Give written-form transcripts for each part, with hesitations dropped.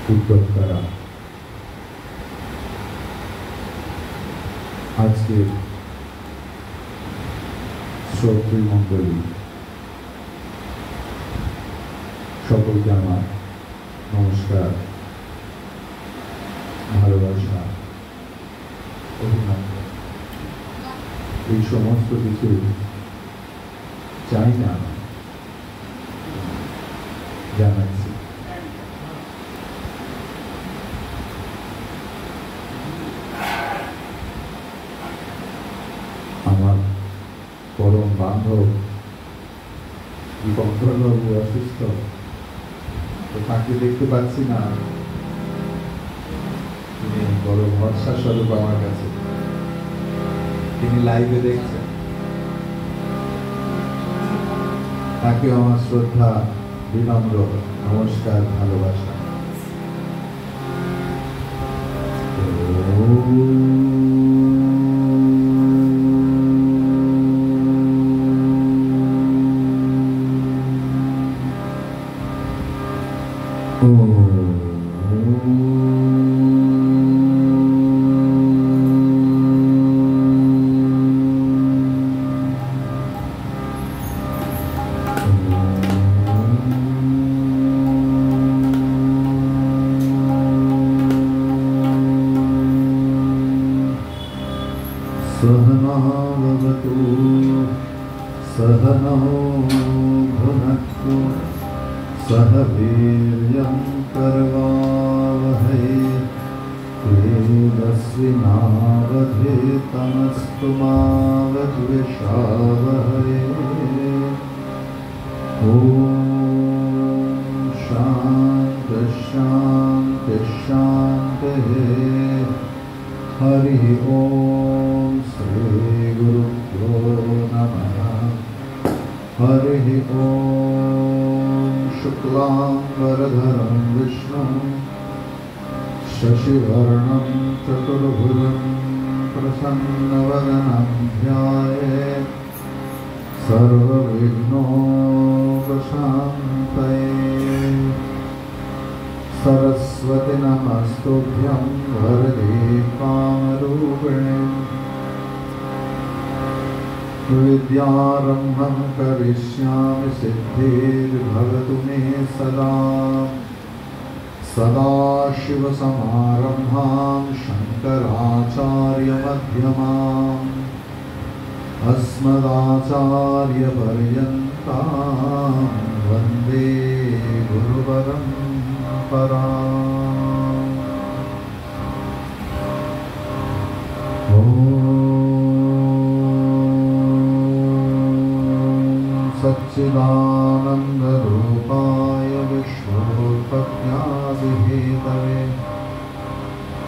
উদ্যোক্তারা আজকে শ্রোতৃ মণ্ডলী সকলকে আমার নমস্কার, ভালোবাসা, অভিনন্দন। এই সমস্ত কিছু চাই না জানাচ্ছি। আমার পরম বান্ধব দীপঙ্করবাবু অসুস্থ, তো তাকে দেখতে পাচ্ছি না। তিনি বড় ভরসা স্বরূপ আমার কাছে, তিনি লাইভে দেখছেন। তাকে আমার শ্রদ্ধা, বিনম্র নমস্কার, ভালোবাসা। सहनावतु सहनौ भुनक्तु सह वीर्यं करवावहै तेजस्विनावधीतमस्तु मा विद्विषावहै। ॐ शान्ति शान्ति शान्तिः। हरि ओम श्री गुरुभ्यो नमः। हरि ओम शुक्लांबरधरं विष्णुं शशिवर्णं चतुर्भुजं प्रसन्नवदनं ध्यायेत् सर्वविघ्नोपशान्तये। सरस्वती नमस्तुभ्यं वरदे कामरूपिणे। विद्यारम्भं करिष्यामि सिद्धिर्भवतु मे सदा। सदाशिवसमारम्भां शङ्कराचार्यमध्यमाम् अस्मदाचार्यपर्यन्तां वन्दे गुरुपरम्पराम्। सच्चिदानन्दरूपाय विश्वोत्पत्त्यादिहेतवे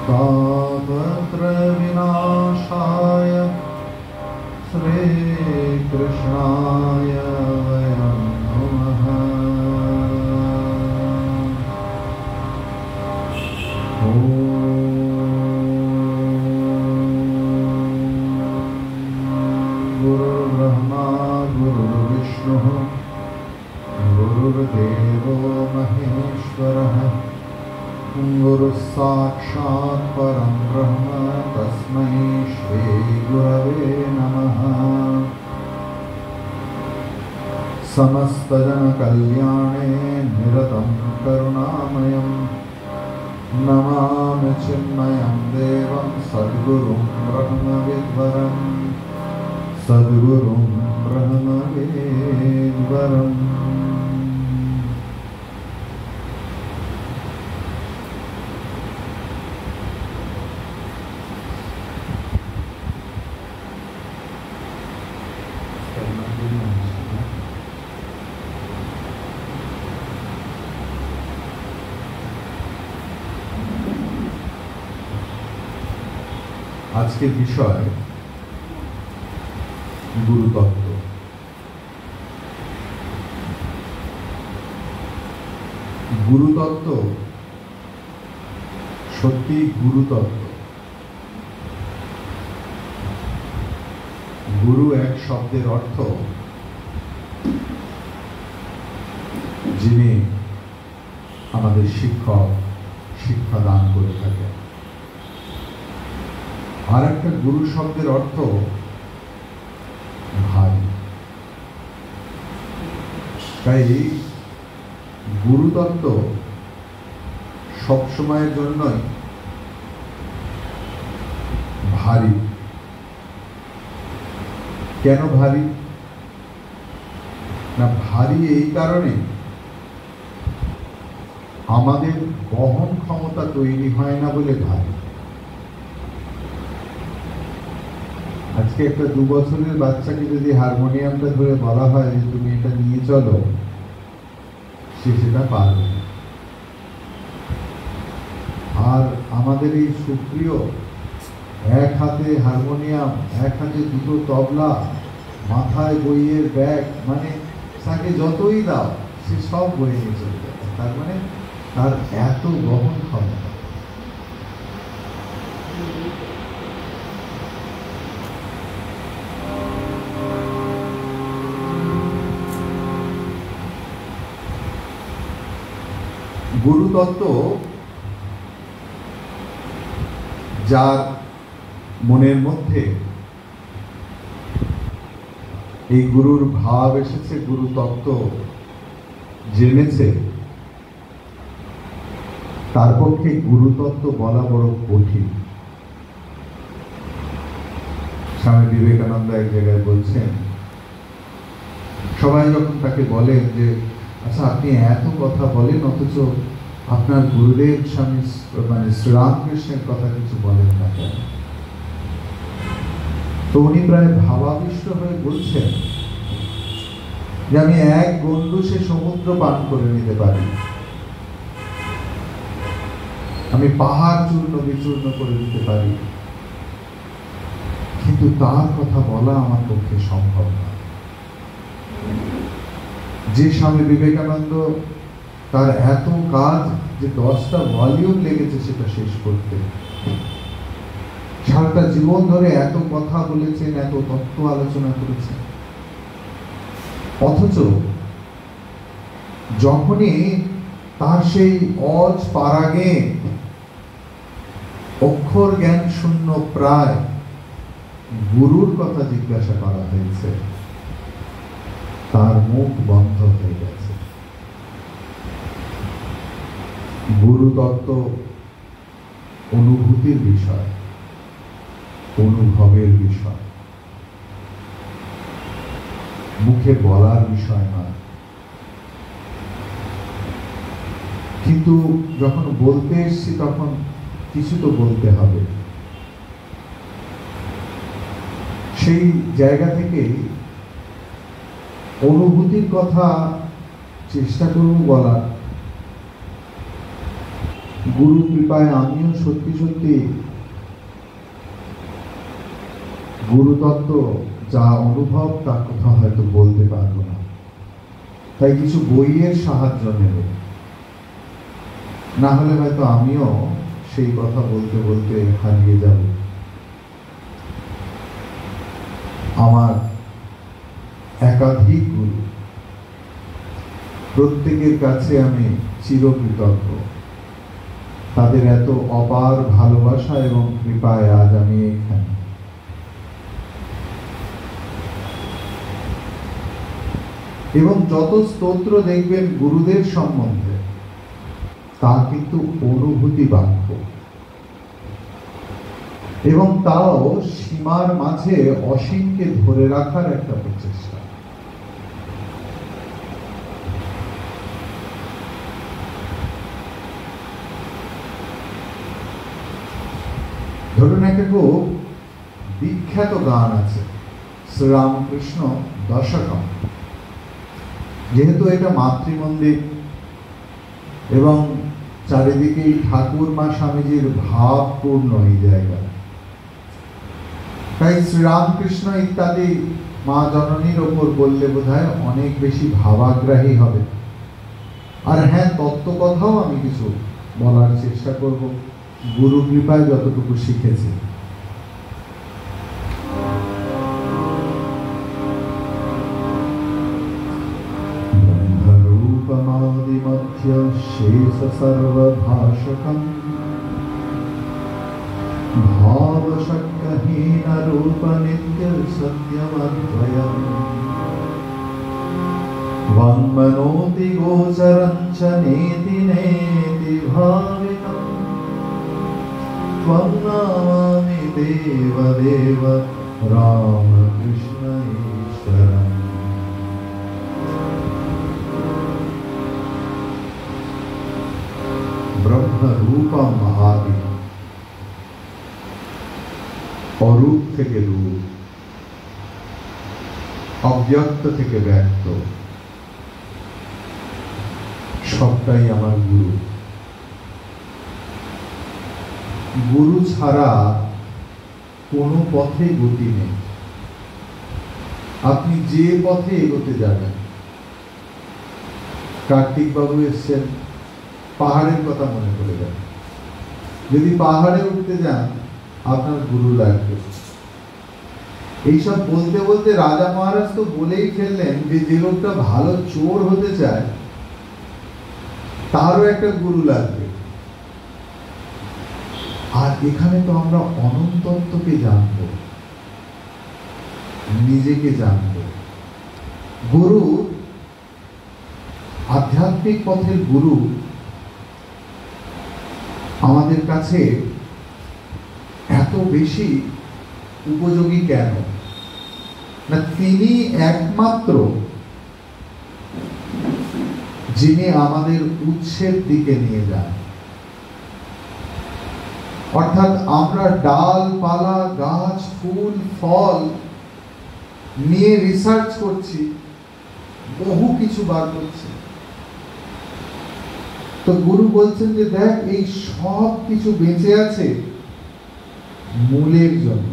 तापत्रयविनाशाय श्रीकृष्णाय वयं नमः। गुरुर्ब्रह्मा गुरुर्विष्णुः गुरुर्देवो महेश्वरः गुरुः साक्षात् परं ब्रह्म तस्मै श्री गुरवे नमः। समस्तजनकल्याणे निरतं करुणामयं नमामि चिन्मयं देवं सद्गुरुं ब्रह्मविद्वरम् सद्गुरुं ब्रह्मविद्वरम्। আজকের বিষয় গুরুতত্ত্ব। গুরুতত্ত্ব সত্যি গুরুতত্ত্ব। গুরু এক শব্দের অর্থ যিনি আমাদের শিক্ষক, শিক্ষা দান করে থাকে। আর একটা গুরু শব্দের অর্থ ভারী। তাই গুরুতত্ত্ব সবসময়ের জন্যই ভারী। কেন ভারী? না, ভারী এই কারণে আমাদের বহন ক্ষমতা তৈরি হয় না বলে ভারী। আজকে একটা 2 বছরের বাচ্চাকে যদি হারমোনিয়ামটা ধরে বলা হয় যে তুমি এটা নিয়ে চলো, সে সেটা পারবে না। আর আমাদের এই সুপ্রিয় এক হাতে হারমোনিয়াম, এক হাতে 2টো তবলা, মাথায় বইয়ের ব্যাগ, মানে তাকে যতই দাও সে সব বই নিয়ে চলে যাবে। তার মানে তার এত বহন ক্ষমতা। গুরুতত্ত্ব যার মনের মধ্যে এই গুরুর ভাব এসেছে, গুরুতত্ত্ব জেনেছে, তার পক্ষে গুরুতত্ত্ব বলা বড় কঠিন। স্বামী বিবেকানন্দ এক জায়গায় বলছেন, সবাই যখন তাকে বলেন যে আচ্ছা আপনি এত কথা বলেন অথচ আপনার গুরুদেব স্বামী শ্রীরামকৃষ্ণের কথা কিছু বলেন না কেন? তো উনি প্রায় ভাবাবিষ্ট হয়ে বলছেন যে আমি এক গণ্ডূষে সমুদ্র পান করে নিতে পারি, আমি পাহাড় চূর্ণ বিচূর্ণ করে দিতে পারি, কিন্তু তার কথা বলা আমার পক্ষে সম্ভব না। যে স্বামী বিবেকানন্দ তার এত কাজ, যে 10টা ভলিউম লেগেছে সেটা শেষ করতে, সারাটা জীবন ধরে এত কথা বলেছেন, এত তত্ত্ব আলোচনা করেছেন, অথচ যখনই তার সেই অজ পারাগে অক্ষর জ্ঞান শূন্য প্রায় গুরুর কথা জিজ্ঞাসা করা হয়েছে, তার মুখ বন্ধ হয়ে গেছে। গুরুতত্ত্ব অনুভূতির বিষয়, অনুভবের বিষয়, মুখে বলার বিষয় নয়। কিন্তু যখন বলতে এসছি তখন কিছু তো বলতে হবে। সেই জায়গা থেকে অনুভূতির কথা চেষ্টা করব বলার। গুরু কৃপায় আমিও সত্যি সত্যি গুরুতত্ত্ব যা অনুভব তার কথা হয়তো বলতে পারবো না, তাই কিছু বইয়ের সাহায্য নেব, না হলে হয়তো আমিও সেই কথা বলতে বলতে হারিয়ে যাব। আমার একাধিক গুরু, প্রত্যেকের কাছে আমি চিরকৃতজ্ঞ। তাদের এত অপার ভালোবাসা এবং কৃপায় আজ আমি এখানে। এবং যত স্তোত্র দেখবেন গুরুদের সম্বন্ধে তা কিন্তু অনুভূতি বাক্য, এবং তাও সীমার মাঝে অসীমকে ধরে রাখার একটা প্রচেষ্টা। ধরুন একটা খুব বিখ্যাত গান আছে, শ্রীরামকৃষ্ণ দশকম। যেহেতু এটা মাতৃমন্দির এবং চারিদিকেই ঠাকুর মা স্বামীজির ভাবপূর্ণ এই জায়গা, তাই শ্রীরামকৃষ্ণ ইত্যাদি মা জননীর ওপর বললে বোধহয় অনেক বেশি ভাবাগ্রাহী হবে। আর হ্যাঁ, তত্ত্ব কথাও আমি কিছু বলার চেষ্টা করব, গুরু কৃপায় যতটুকু শিখেছি। ব্রহ্মরূপমাদিমধ্য शेष सर्वभाषकम् भावशक्तिहीन रूप नित्य सत्यमद्वयम् वन्मनोति गोचरं च नेति नेति भावितम् त्वं नमामि देवदेव रामकृष्ण ईश्वरम्। ब्रह्म रूपम आदि, অরূপ থেকে রূপ, অব্যক্ত থেকে ব্যক্ত, সবটাই আমার গুরু। গুরু ছাড়া কোনো পথে গতি নেই। আপনি যে পথে এগোতে যাবেন, কার্তিক বাবু এসছেন, পাহাড়ের কথা মনে করে যান। যদি পাহাড়ে উঠতে যান, আপনার গুরু লাগবে। এইসব বলতে বলতে রাজা মহারাজ তো বলেই ফেললেন যে যে লোকটা ভালো চোর হতে চায় তারও একটা গুরু লাগবে। আর এখানে তো আমরা অনন্তত্বকে জানবো, নিজেকে জানবো। গুরু, আধ্যাত্মিক পথের গুরু আমাদের কাছে এত বেশি উপযোগী কেন? না, তিনি একমাত্র যিনি আমাদের উৎসের দিকে নিয়ে যান। অর্থাৎ আমরা ডালপালা, গাছ, ফুল, ফল নিয়ে রিসার্চ করছি, বহু কিছু বার করছি। তো গুরু বলছেন যে দেখ, এই সব কিছু বেঁচে আছে মূলের জন্য।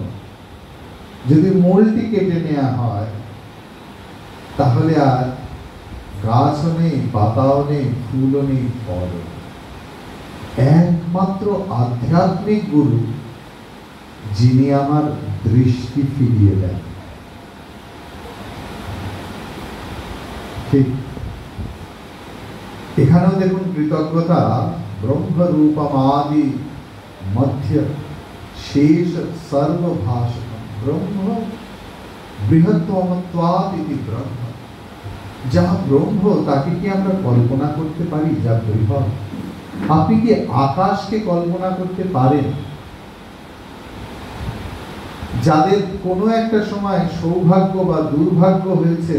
যদি মূলটি কেটে নেওয়া হয় তাহলে আর গাছও নেই, পাতাও নেই, ফুলও নেই, ফলও। একমাত্র আধ্যাত্মিক গুরু যিনি আমার দৃষ্টি ফিরিয়ে দেন। ঠিক এখানেও দেখুন কৃতজ্ঞতা। ব্রহ্মরূপমাদি মধ্য শেষ সর্বভাষকম ব্রহ্ম বৃহত্তমত্বাদিতি ব্রহ্ম। যা ব্রহ্ম তাকে কি আমরা কল্পনা করতে পারি? যা বৃহৎ। আপনি কি আকাশকে কল্পনা করতে পারেন? যাদের কোনো একটা সময় সৌভাগ্য বা দুর্ভাগ্য হয়েছে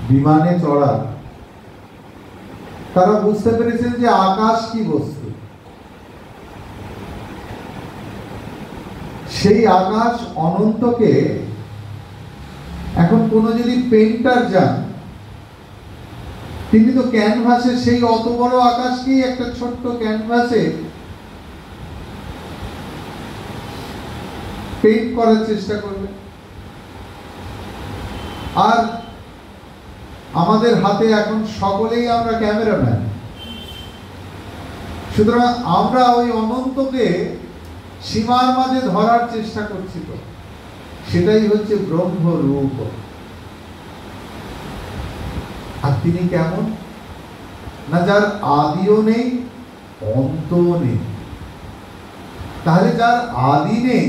বিমানে চড়ার, তারা বুঝতে পেরেছেন যে আকাশ কি বস্তু। সেই আকাশ অনন্তকে এখন কোনো যদি পেন্টার যান, তিনি তো ক্যানভাসে সেই অত বড় আকাশকেই একটা ছোট্ট ক্যানভাসে পেইন্ট করার চেষ্টা করবে। আর আমাদের হাতে এখন সকলেই আমরা ক্যামেরাম্যান। সুতরাং আমরা ওই অনন্তকে সীমার মাঝে ধরার চেষ্টা করছি। তো সেটাই হচ্ছে ব্রহ্মরূপ। আর তিনি কেমন? না, যার আদিও নেই, অন্তও নেই। তাহলে যার আদি নেই,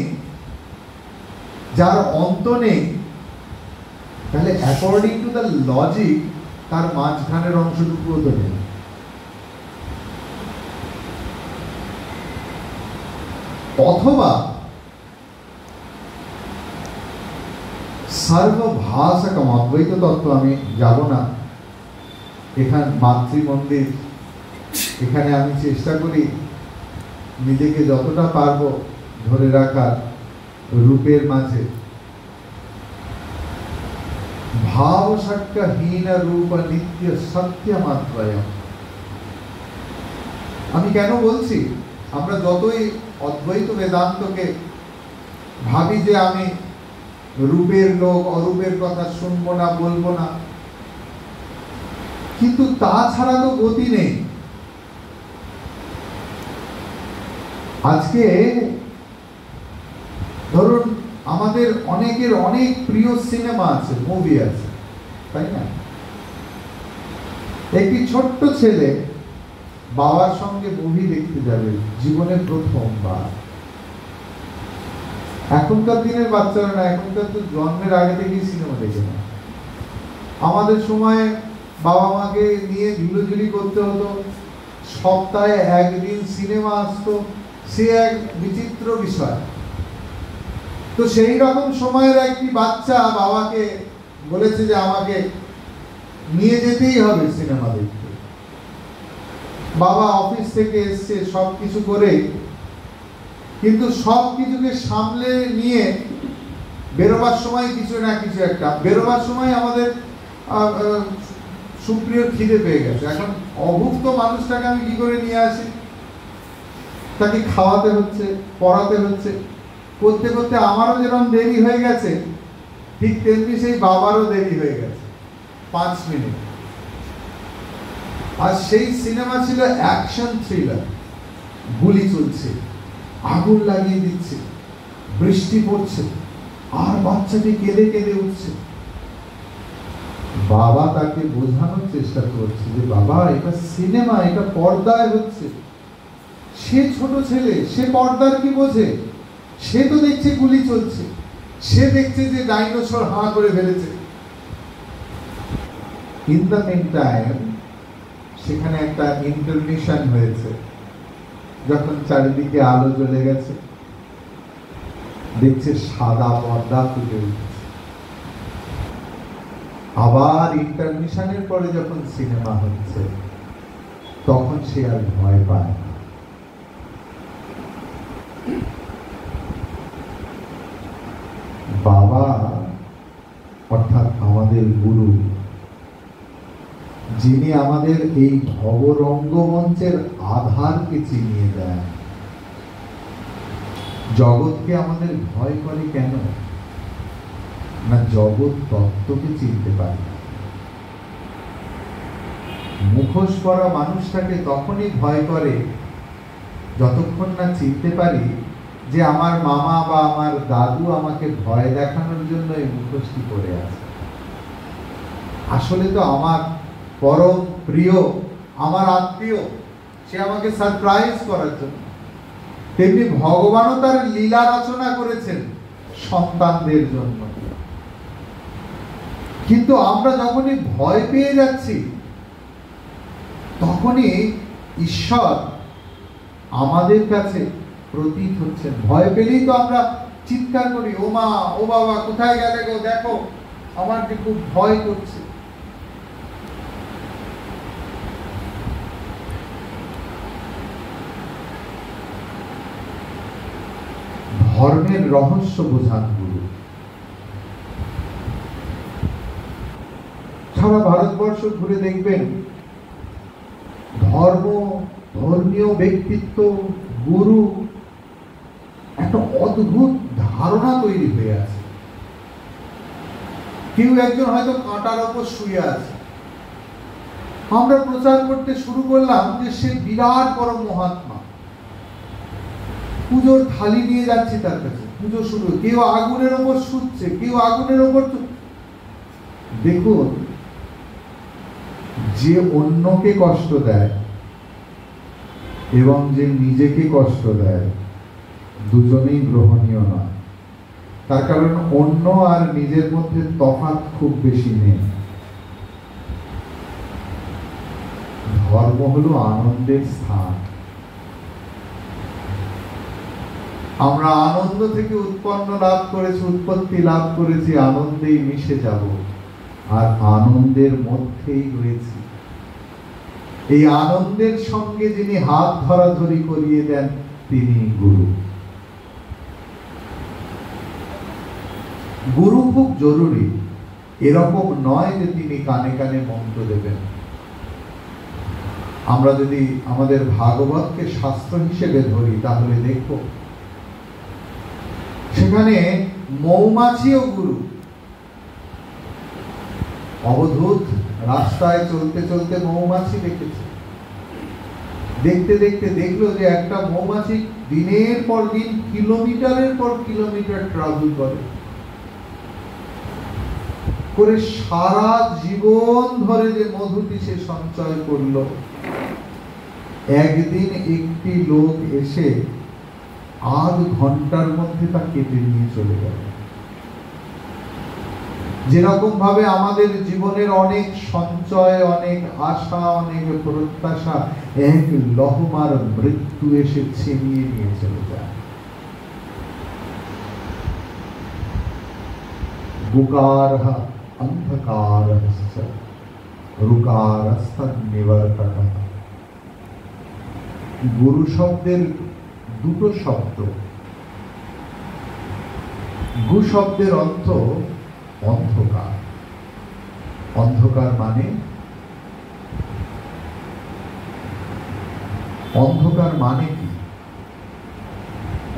যার অন্ত নেই, তাহলে অ্যাকর্ডিং টু দ্য লজিক তার মাঝখানের অংশটুকুও তো নেই। অথবা সর্বভাষকম অদ্বৈত তত্ত্ব, আমি যাব না। এখানে মাতৃমন্দির, এখানে আমি চেষ্টা করি নিজেকে যতটা পারবো ধরে রাখার রূপের মাঝে। ভাবশক্যহীন রূপ নিত্য সত্যমাত্রয়ম। আমি কেন বলছি? আমরা যতই অদ্বৈত বেদান্তকে ভাবি যে আমি রূপের লোক, অরূপের কথা শুনবো না, বলবো না, কিন্তু তাছাড়া তো গতি নেই। আজকে ধরুন আমাদের অনেকের অনেক প্রিয় সিনেমা আছে, মুভি আছে, তাই না? একটি ছোট্ট ছেলে বাবার সঙ্গে মুভি দেখতে যাবে জীবনে প্রথমবার। এখনকার দিনের বাচ্চারা না, এখনকার তো জন্মের আগে থেকেই সিনেমা দেখে না। আমাদের সময় বাবা মাকে নিয়ে ঝুলোঝুলি করতে হতো, সপ্তাহে একদিন সিনেমা আসতো, সে এক বিচিত্র বিষয়। তো সেই রকম সময়ের একটি বাচ্চা বাবাকে বলেছে যে আমাকে নিয়ে যেতেই হবে সিনেমা দেখতে। বাবা অফিস থেকে এসছে সবকিছু করে, কিন্তু সবকিছুকে সামলে নিয়ে বেরোবার সময় কিছু না কিছু একটা, বেরোবার সময় আমাদের সুপ্রিয় খিদে পেয়ে গেছে। এখন অভুক্ত মানুষটাকে আমি কি করে নিয়ে আসি? তাকে খাওয়াতে হচ্ছে, পড়াতে হচ্ছে, করতে করতে আমারও যেরকম দেরি হয়ে গেছে, ঠিক তেমনি সেই বাবারও দেরি হয়ে গেছে 5 মিনিট। আর সেই সিনেমা ছিল অ্যাকশন থ্রিলার, গুলি চলছে, আগুন লাগিয়ে দিচ্ছে, বৃষ্টি পড়ছে, আর বাচ্চাটি কেঁদে কেঁদে উঠছে। বাবা তাকে বোঝানোর চেষ্টা করছে যে বাবা এটা সিনেমা, এটা পর্দায় হচ্ছে। সে ছোট ছেলে, সে পর্দার কি বোঝে? সে তো দেখছে গুলি চলছে, সে দেখছে যে ডাইনোসর হাঁ করে ফেলেছে। ইন দ্য মিন টাইম সেখানে একটা ইন্টারমিশন হয়েছে। যখন চারিদিকে আলো জ্বলে গেছে, দেখছে সাদা পর্দা ফুটে উঠছে। আবার ইন্টারমিশনের পরে যখন সিনেমা হচ্ছে, তখন সে আর ভয় পায় না। বাবা অর্থাৎ আমাদের গুরু, যিনি আমাদের এই ভবরঙ্গমঞ্চের আধারকে চিনিয়ে দেন। জগৎকে আমাদের ভয় করে কেন? না, জগৎ তত্ত্বকে চিনতে পারে না। মুখোশ পরা মানুষটাকে তখনই ভয় করে যতক্ষণ না চিনতে পারি যে আমার মামা বা আমার দাদু আমাকে ভয় দেখানোর জন্য এই মুখোশটি পরে আছে। আসলে তো আমার পরম প্রিয়, আমার আত্মীয়, সে আমাকে সারপ্রাইজ করার জন্য। তেমনি ভগবানও তার লীলা রচনা করেছেন সন্তানদের জন্য। কিন্তু আমরা যখনই ভয় পেয়ে যাচ্ছি, তখনই ঈশ্বর আমাদের কাছে প্রতীত হচ্ছেন। ভয় পেলেই তো আমরা চিৎকার করি, ও মা, ও বাবা, কোথায় গেলে গো, দেখো আমার যে খুব ভয় করছে। ধর্মের রহস্য বোঝান গুরু। সারা ভারতবর্ষ ঘুরে দেখবেন, ধর্ম, ধর্মীয় ব্যক্তিত্ব, গুরু একটা অদ্ভুত ধারণা তৈরি হয়ে আছে। কেউ একজন হয়তো কাঁটার ওপর শুয়ে আছে, আমরা প্রচার করতে শুরু করলাম যে সে বিরাট বড় মহাত্মা। পুজোর থালি নিয়ে যাচ্ছি তার কাছে, পুজো শুরু। কেউ আগুনের ওপর শুচ্ছে, কেউ আগুনের ওপর। দেখুন, যে অন্যকে কষ্ট দেয় এবং যে নিজেকে কষ্ট দেয়, দুজনেই গ্রহণীয় নয়। তার কারণ অন্য আর নিজের মধ্যে তফাৎ খুব বেশি নেই। ধর্ম হলো আনন্দের স্থান। আমরা আনন্দ থেকে উৎপত্তি লাভ করেছি, আনন্দেই মিশে যাব, আর আনন্দের মধ্যেই রয়েছি। এই আনন্দের সঙ্গে যিনি হাত ধরাধরি করিয়ে দেন, তিনি গুরু। গুরু খুব জরুরি, এরকম নয় যে তিনি কানে কানে মন্ত্র দেবেন। আমরা যদি আমাদের ভাগবতকে শাস্ত্র হিসেবে ধরি, তাহলে দেখব সেখানে মৌমাছিও গুরু। অবধূত রাস্তায় চলতে চলতে মৌমাছি দেখেছে। দেখতে দেখতে দেখলো যে একটা মৌমাছি দিনের পর দিন, কিলোমিটারের পর কিলোমিটার ট্রাভেল করে সারা জীবন ধরে যে মধুটি সে সঞ্চয় করলো, একদিন একটি লোক এসে আধ ঘন্টার মধ্যে তা কেটে নিয়ে চলে গেল। যেরকম ভাবে আমাদের জীবনের অনেক সঞ্চয়, অনেক আশা, অনেক প্রত্যাশা এক লহমার মৃত্যু এসে ছিনিয়ে নিয়ে চলে যায়। গুকারহ অন্ধকারস্য রুকারস্তন্নিবর্তনঃ। গুরু শব্দের দুটো শব্দ। গু শব্দের অর্থ অন্ধকার। অন্ধকার মানে অন্ধকার মানে কি?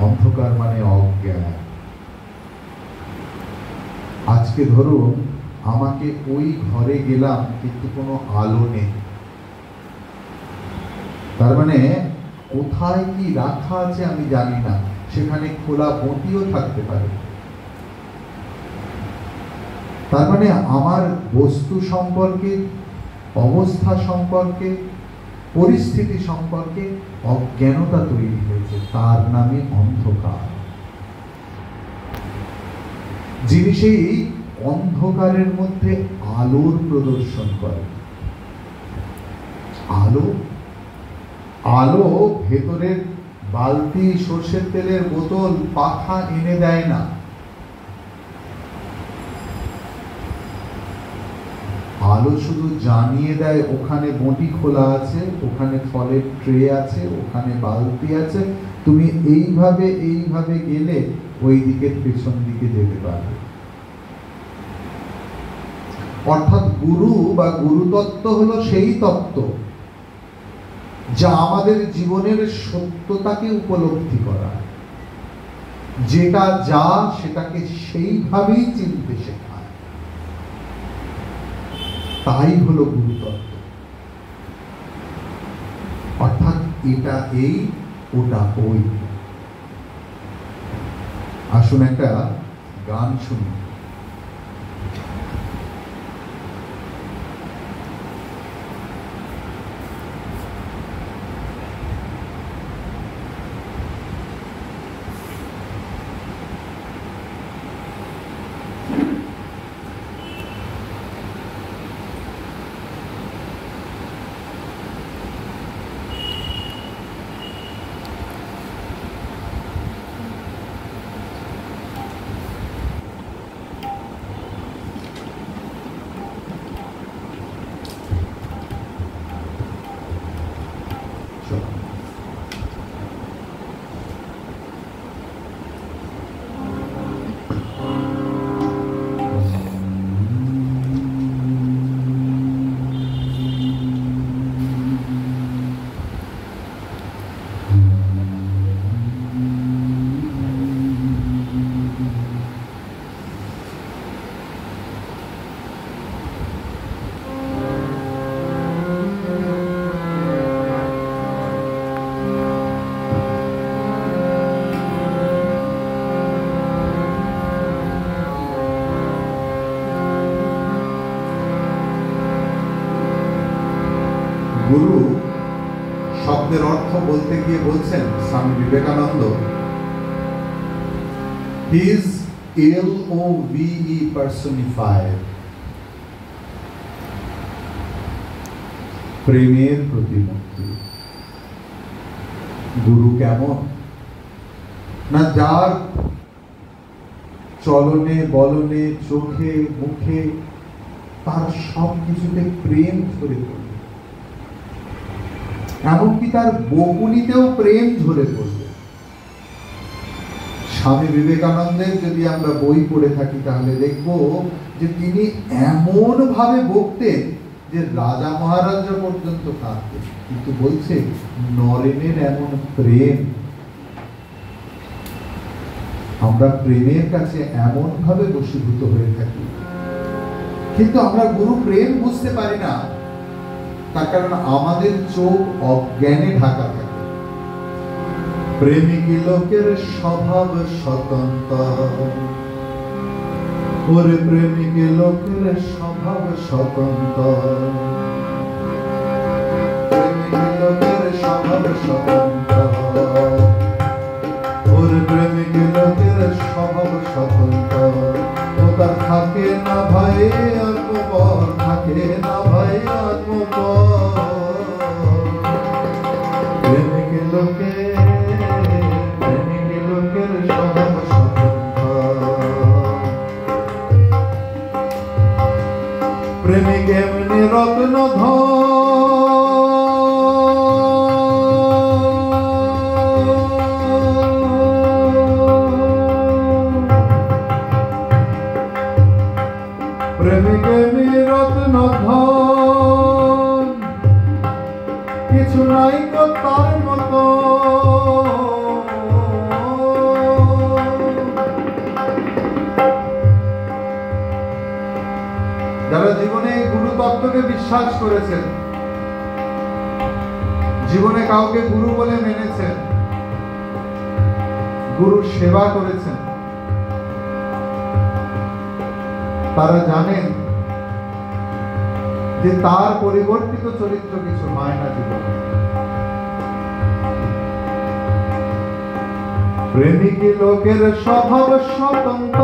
অন্ধকার মানে অজ্ঞান। আজকে ধরুন আমাকে ওই ঘরে গেলাম কিন্তু কোনো আলো নেই, তার মানে কোথায় কি রাখা আছে আমি জানি না, সেখানে খোলা বটিও থাকতে পারে। তার মানে আমার বস্তু সম্পর্কে, অবস্থা সম্পর্কে, পরিস্থিতি সম্পর্কে অজ্ঞানতা তৈরি হয়েছে, তার নামে অন্ধকার। যিনি সেই অন্ধকারের মধ্যে আলোর প্রদর্শন করে। আলো আলো ভেতরের বালতি, সর্ষের তেলের বোতল, পাখা এনে দেয় না। আলো শুধু জানিয়ে দেয় ওখানে বটি খোলা আছে, ওখানে ফলের ট্রে আছে, ওখানে বালতি আছে, তুমি এইভাবে এইভাবে গেলে ওই দিকের পেছন দিকে যেতে পারবে। অর্থাৎ গুরু বা গুরুতত্ত্ব হলো সেই তত্ত্ব যা আমাদের জীবনের সত্যতাকে উপলব্ধি করা, যেটা যা সেটাকে সেইভাবেই চিনতে শেখায়। তাই হলো গুরুতত্ত্ব। অর্থাৎ এটা এই, ওটা ওই। আসুন একটা গান শুনি। গুরু শব্দের অর্থ বলতে গিয়ে বলছেন Swami Vivekananda, he is Love personified, প্রেমের প্রতিমূর্তি। গুরু কেমন না, যার চলনে বলনে চোখে মুখে তার সব কিছুতে প্রেম ঝরে পড়ে, এমনকি তার বকুনিতেও প্রেম ঝরে পড়বে। স্বামী বিবেকানন্দের যদি আমরা বই পড়ে থাকি তাহলে দেখব যে তিনি এমন ভাবে বকতেন যে রাজা মহারাজা পর্যন্ত কাঁদতেন, কিন্তু বলছে নরেনের এমন প্রেম। আমরা প্রেমের কাছে এমন ভাবে বশীভূত হয়ে থাকি, কিন্তু আমরা গুরু প্রেম বুঝতে পারি না, তার কারণ আমাদের চোখ অজ্ঞানে ঢাকা থাকে। প্রেমিক লোকের স্বভাব স্বতন্ত্র, ওরে প্রেমিক লোকের স্বভাব স্বতন্ত্র, প্রেমিক লোকের স্বভাব প্রেমিক লোকের স্বভাব স্বতন্ত্র, প্রেমিক এমনি রত্নধন, প্রেমিক এমনি রত্নধন, কিছু নাই তো তার মতো। যারা জীবনে গুরু তত্ত্বকে বিশ্বাস করেছেন, জীবনে কাউকে গুরু বলে মেনেছেন, গুরুর সেবা করেছেন, তারা জানেন যে তার পরিবর্তিত চরিত্র কিছু হয় না জীবনে। প্রেমিক লোকের স্বভাব স্বতন্ত্র,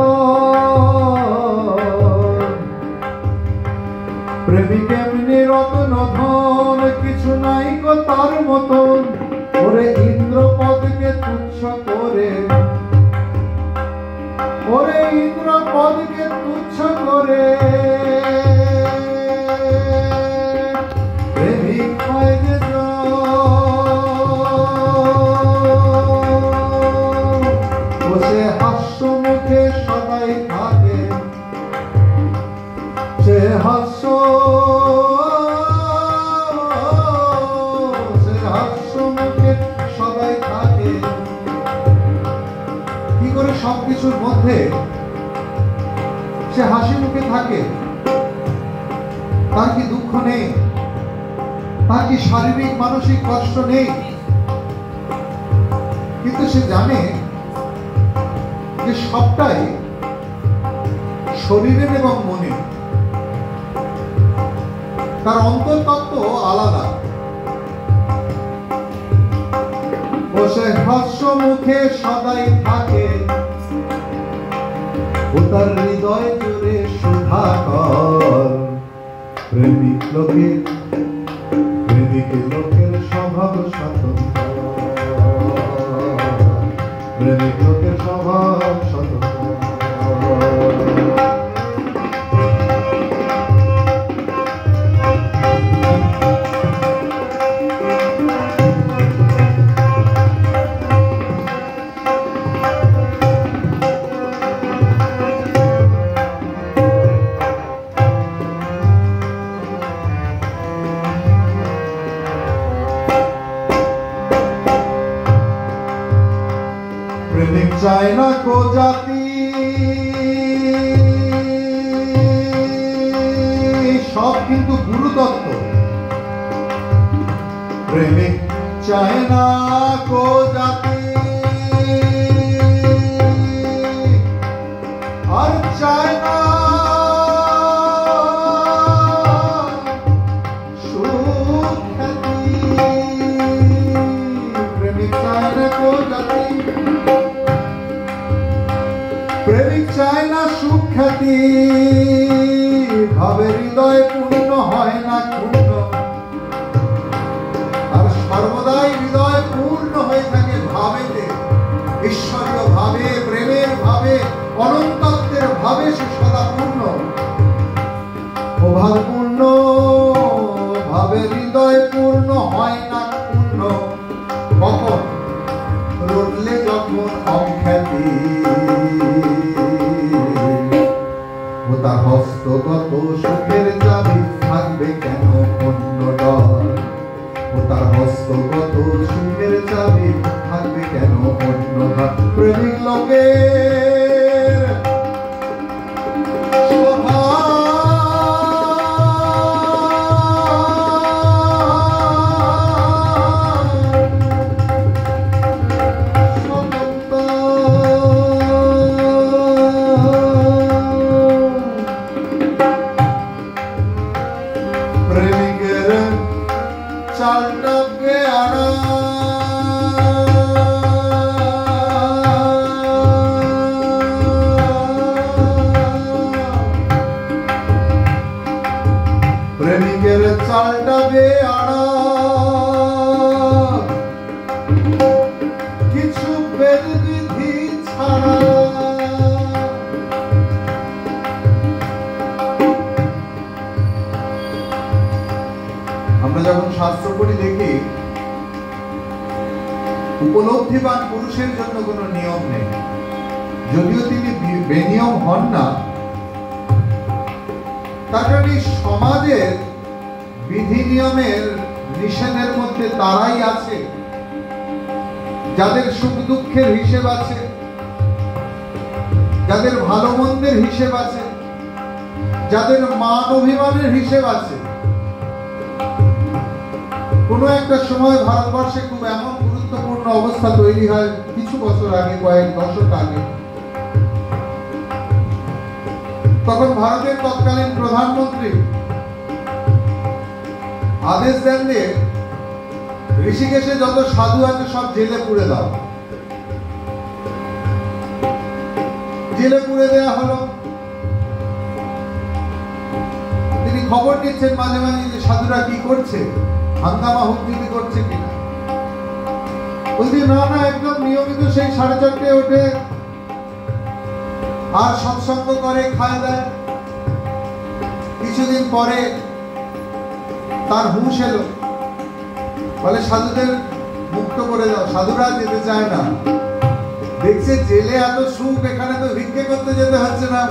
প্রেমিক এমনি রত্নধন, কিছু নাই গো তার মতন। ওরে ইন্দ্রপদকে তুচ্ছ করে, ওরে ইন্দ্রপদকে তুচ্ছ করে, প্রেমিক হয় যে সে হাস্য মুখে সদাই থাকে, সে হাস্য মুখে সদাই থাকে। কি করে সবকিছুর মধ্যে সে হাসি মুখে থাকে? তার কি দুঃখ নেই? তার কি শারীরিক মানসিক কষ্ট নেই? কিন্তু সে জানে যে সবটাই শরীরের এবং মনের, তার অন্তর্তত্ত্ব আলাদা। ও সে হাস্য মুখে সদাই থাকে, ও তার হৃদয় জুড়ে সুধাকর। প্রেমিক লোকের স্বভাব স্বতন্ত্র, প্রেমিক লোকের স্বভাব স্বতন্ত্র। প্রেমিক চায় না কো জাতি, সব কিন্তু গুরুদত্ত। প্রেমিক চায় না কো জাতি, আর চায় না সুখ্যাতি। প্রেমিক চায় না কো জাতি, প্রেমিক চায় না সুখ্যাতি। ভাবে হৃদয় পূর্ণ হয় না ক্ষুণ্ণ, আর সর্বদাই হৃদয় পূর্ণ হয়ে থাকে ভাবেতে, ঈশ্বরীয় ভাবে, প্রেমের ভাবে, অনন্তত্বের ভাবে সে সদা পূর্ণ ও ভাবপূর্ণ। ভাবে হৃদয় পূর্ণ হয় না ক্ষুণ্ণ, কখন? রটলে যখন অখ্যাতি। ও তার হস্তগত সুখের চাবি থাকবে কেন অন্য ডর? ও তার হস্তগত সুখের চাবি থাকবে কেন অন্য ডর? প্রেমিক লোকের চালটাকে আনা, প্রেমিকের চালটাকে আনা, উপলব্ধিবান পুরুষের জন্য কোনো নিয়ম নেই। যদিও তিনি বেনিয়ম হন না, তার কারণে সমাজের বিধি নিয়মের নিষেধের মধ্যে তারাই আছে যাদের সুখ দুঃখের হিসেব আছে, যাদের ভালো মন্দের হিসেব আছে, যাদের মান অভিমানের হিসেব আছে। কোনো একটা সময় ভারতবর্ষে খুব এমন গুরুত্বপূর্ণ অবস্থা তৈরি হয় কিছু বছর আগে, কয়েক দশক আগে। তখন ভারতের তৎকালীন প্রধানমন্ত্রী আদেশ দেন যে ঋষিকেশে যত সাধু আছে সব জেলে পুড়ে দাও। জেলে পুড়ে দেওয়া হলো। তিনি খবর নিচ্ছেন মাঝে মাঝে যে সাধুরা কি করছে, হাঙ্গামা হুমকি করছে কিনা। বলছি না না, একদম নিয়মিত সেই 4:30 ওঠে আর সৎসঙ্গ করে, খায় দেয়। কিছুদিন পরে তার হুঁশ এলো, বলে সাধুদের মুক্ত করে দাও। সাধুরা যেতে চায় না, দেখছে জেলে এত সুখ, এখানে তো ভিক্ষে করতে যেতে হচ্ছে না,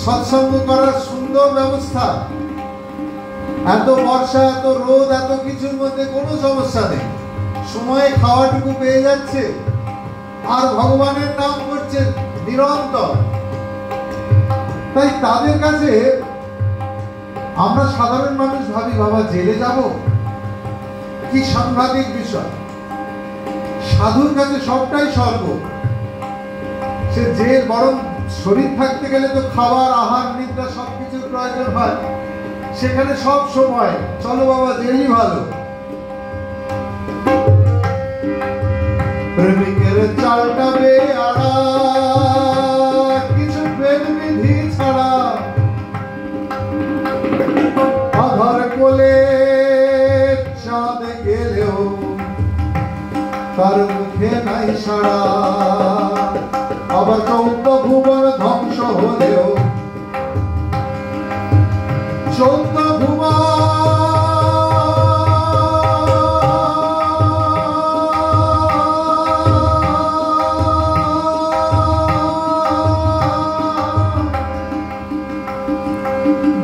সৎসঙ্গ করার সুন্দর ব্যবস্থা, এত বর্ষা, এত রোদ, এত কিছুর মধ্যে কোনো সমস্যা নেই, সময়ে খাওয়াটুকু পেয়ে যাচ্ছে আর ভগবানের নাম করছে নিরন্তর। তাই তাদের কাছে আমরা সাধারণ মানুষ ভাবি, বাবা জেলে যাব, কি সাংঘাতিক বিষয়। সাধুর কাছে সবটাই স্বর্গ। সে জেল, বরং শরীর থাকতে গেলে তো খাবার, আহার, নিদ্রা সবকিছুর প্রয়োজন হয়, সেখানে সব সময় চলো বাবা জেলই ভালো। প্রেমিকের চালটা বেআড়া, কিছু প্রেম বিধি ছাড়া, আধার কোলে চাঁদ গেলেও তার মুখে নাই সাড়া। আবার 14 ভুবন ধ্বংস হলেও 14 ভুবন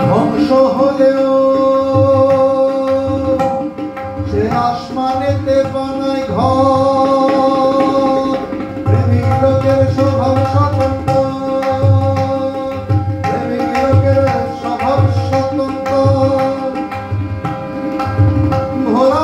ধ্বংস হলেও সে আসমানেতে বানায় ঘর। প্রেমিক লোকের স্বভাব স্বতন্ত্র, প্রেমিক লোকের স্বভাব স্বতন্ত্র। ভোলা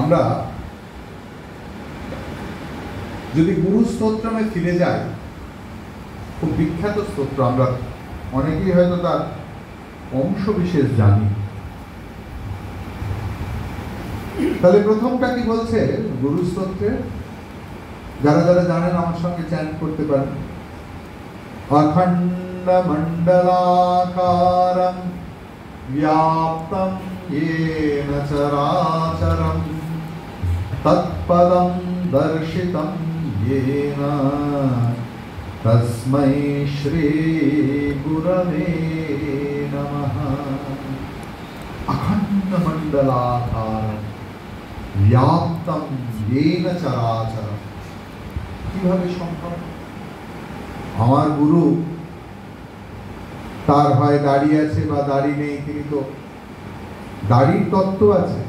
আমরা যদি গুরু স্তোত্রমে ফিরে যাই, খুব বিখ্যাত স্তোত্র, আমরা অনেকেই হয়তো তার অংশ বিশেষ জানি। তাহলে প্রথমটা কি বলছে গুরু স্তোত্রে? যারা যারা জানেন আমার সঙ্গে চ্যান্ট করতে পারেন। অখণ্ড মণ্ডলাকারম व्याप्तं येन चराचरं तत्पदं दर्शितं येन तस्मै श्री गुरवे नमः। अखंड मंडलाकारं व्याप्तं येन चराचरं। কিভাবে সম্ভব? আমার গুরু তার হয় দাড়ি আছে বা দাড়ি নেই, তিনি তো দাড়ির তত্ত্ব আছে।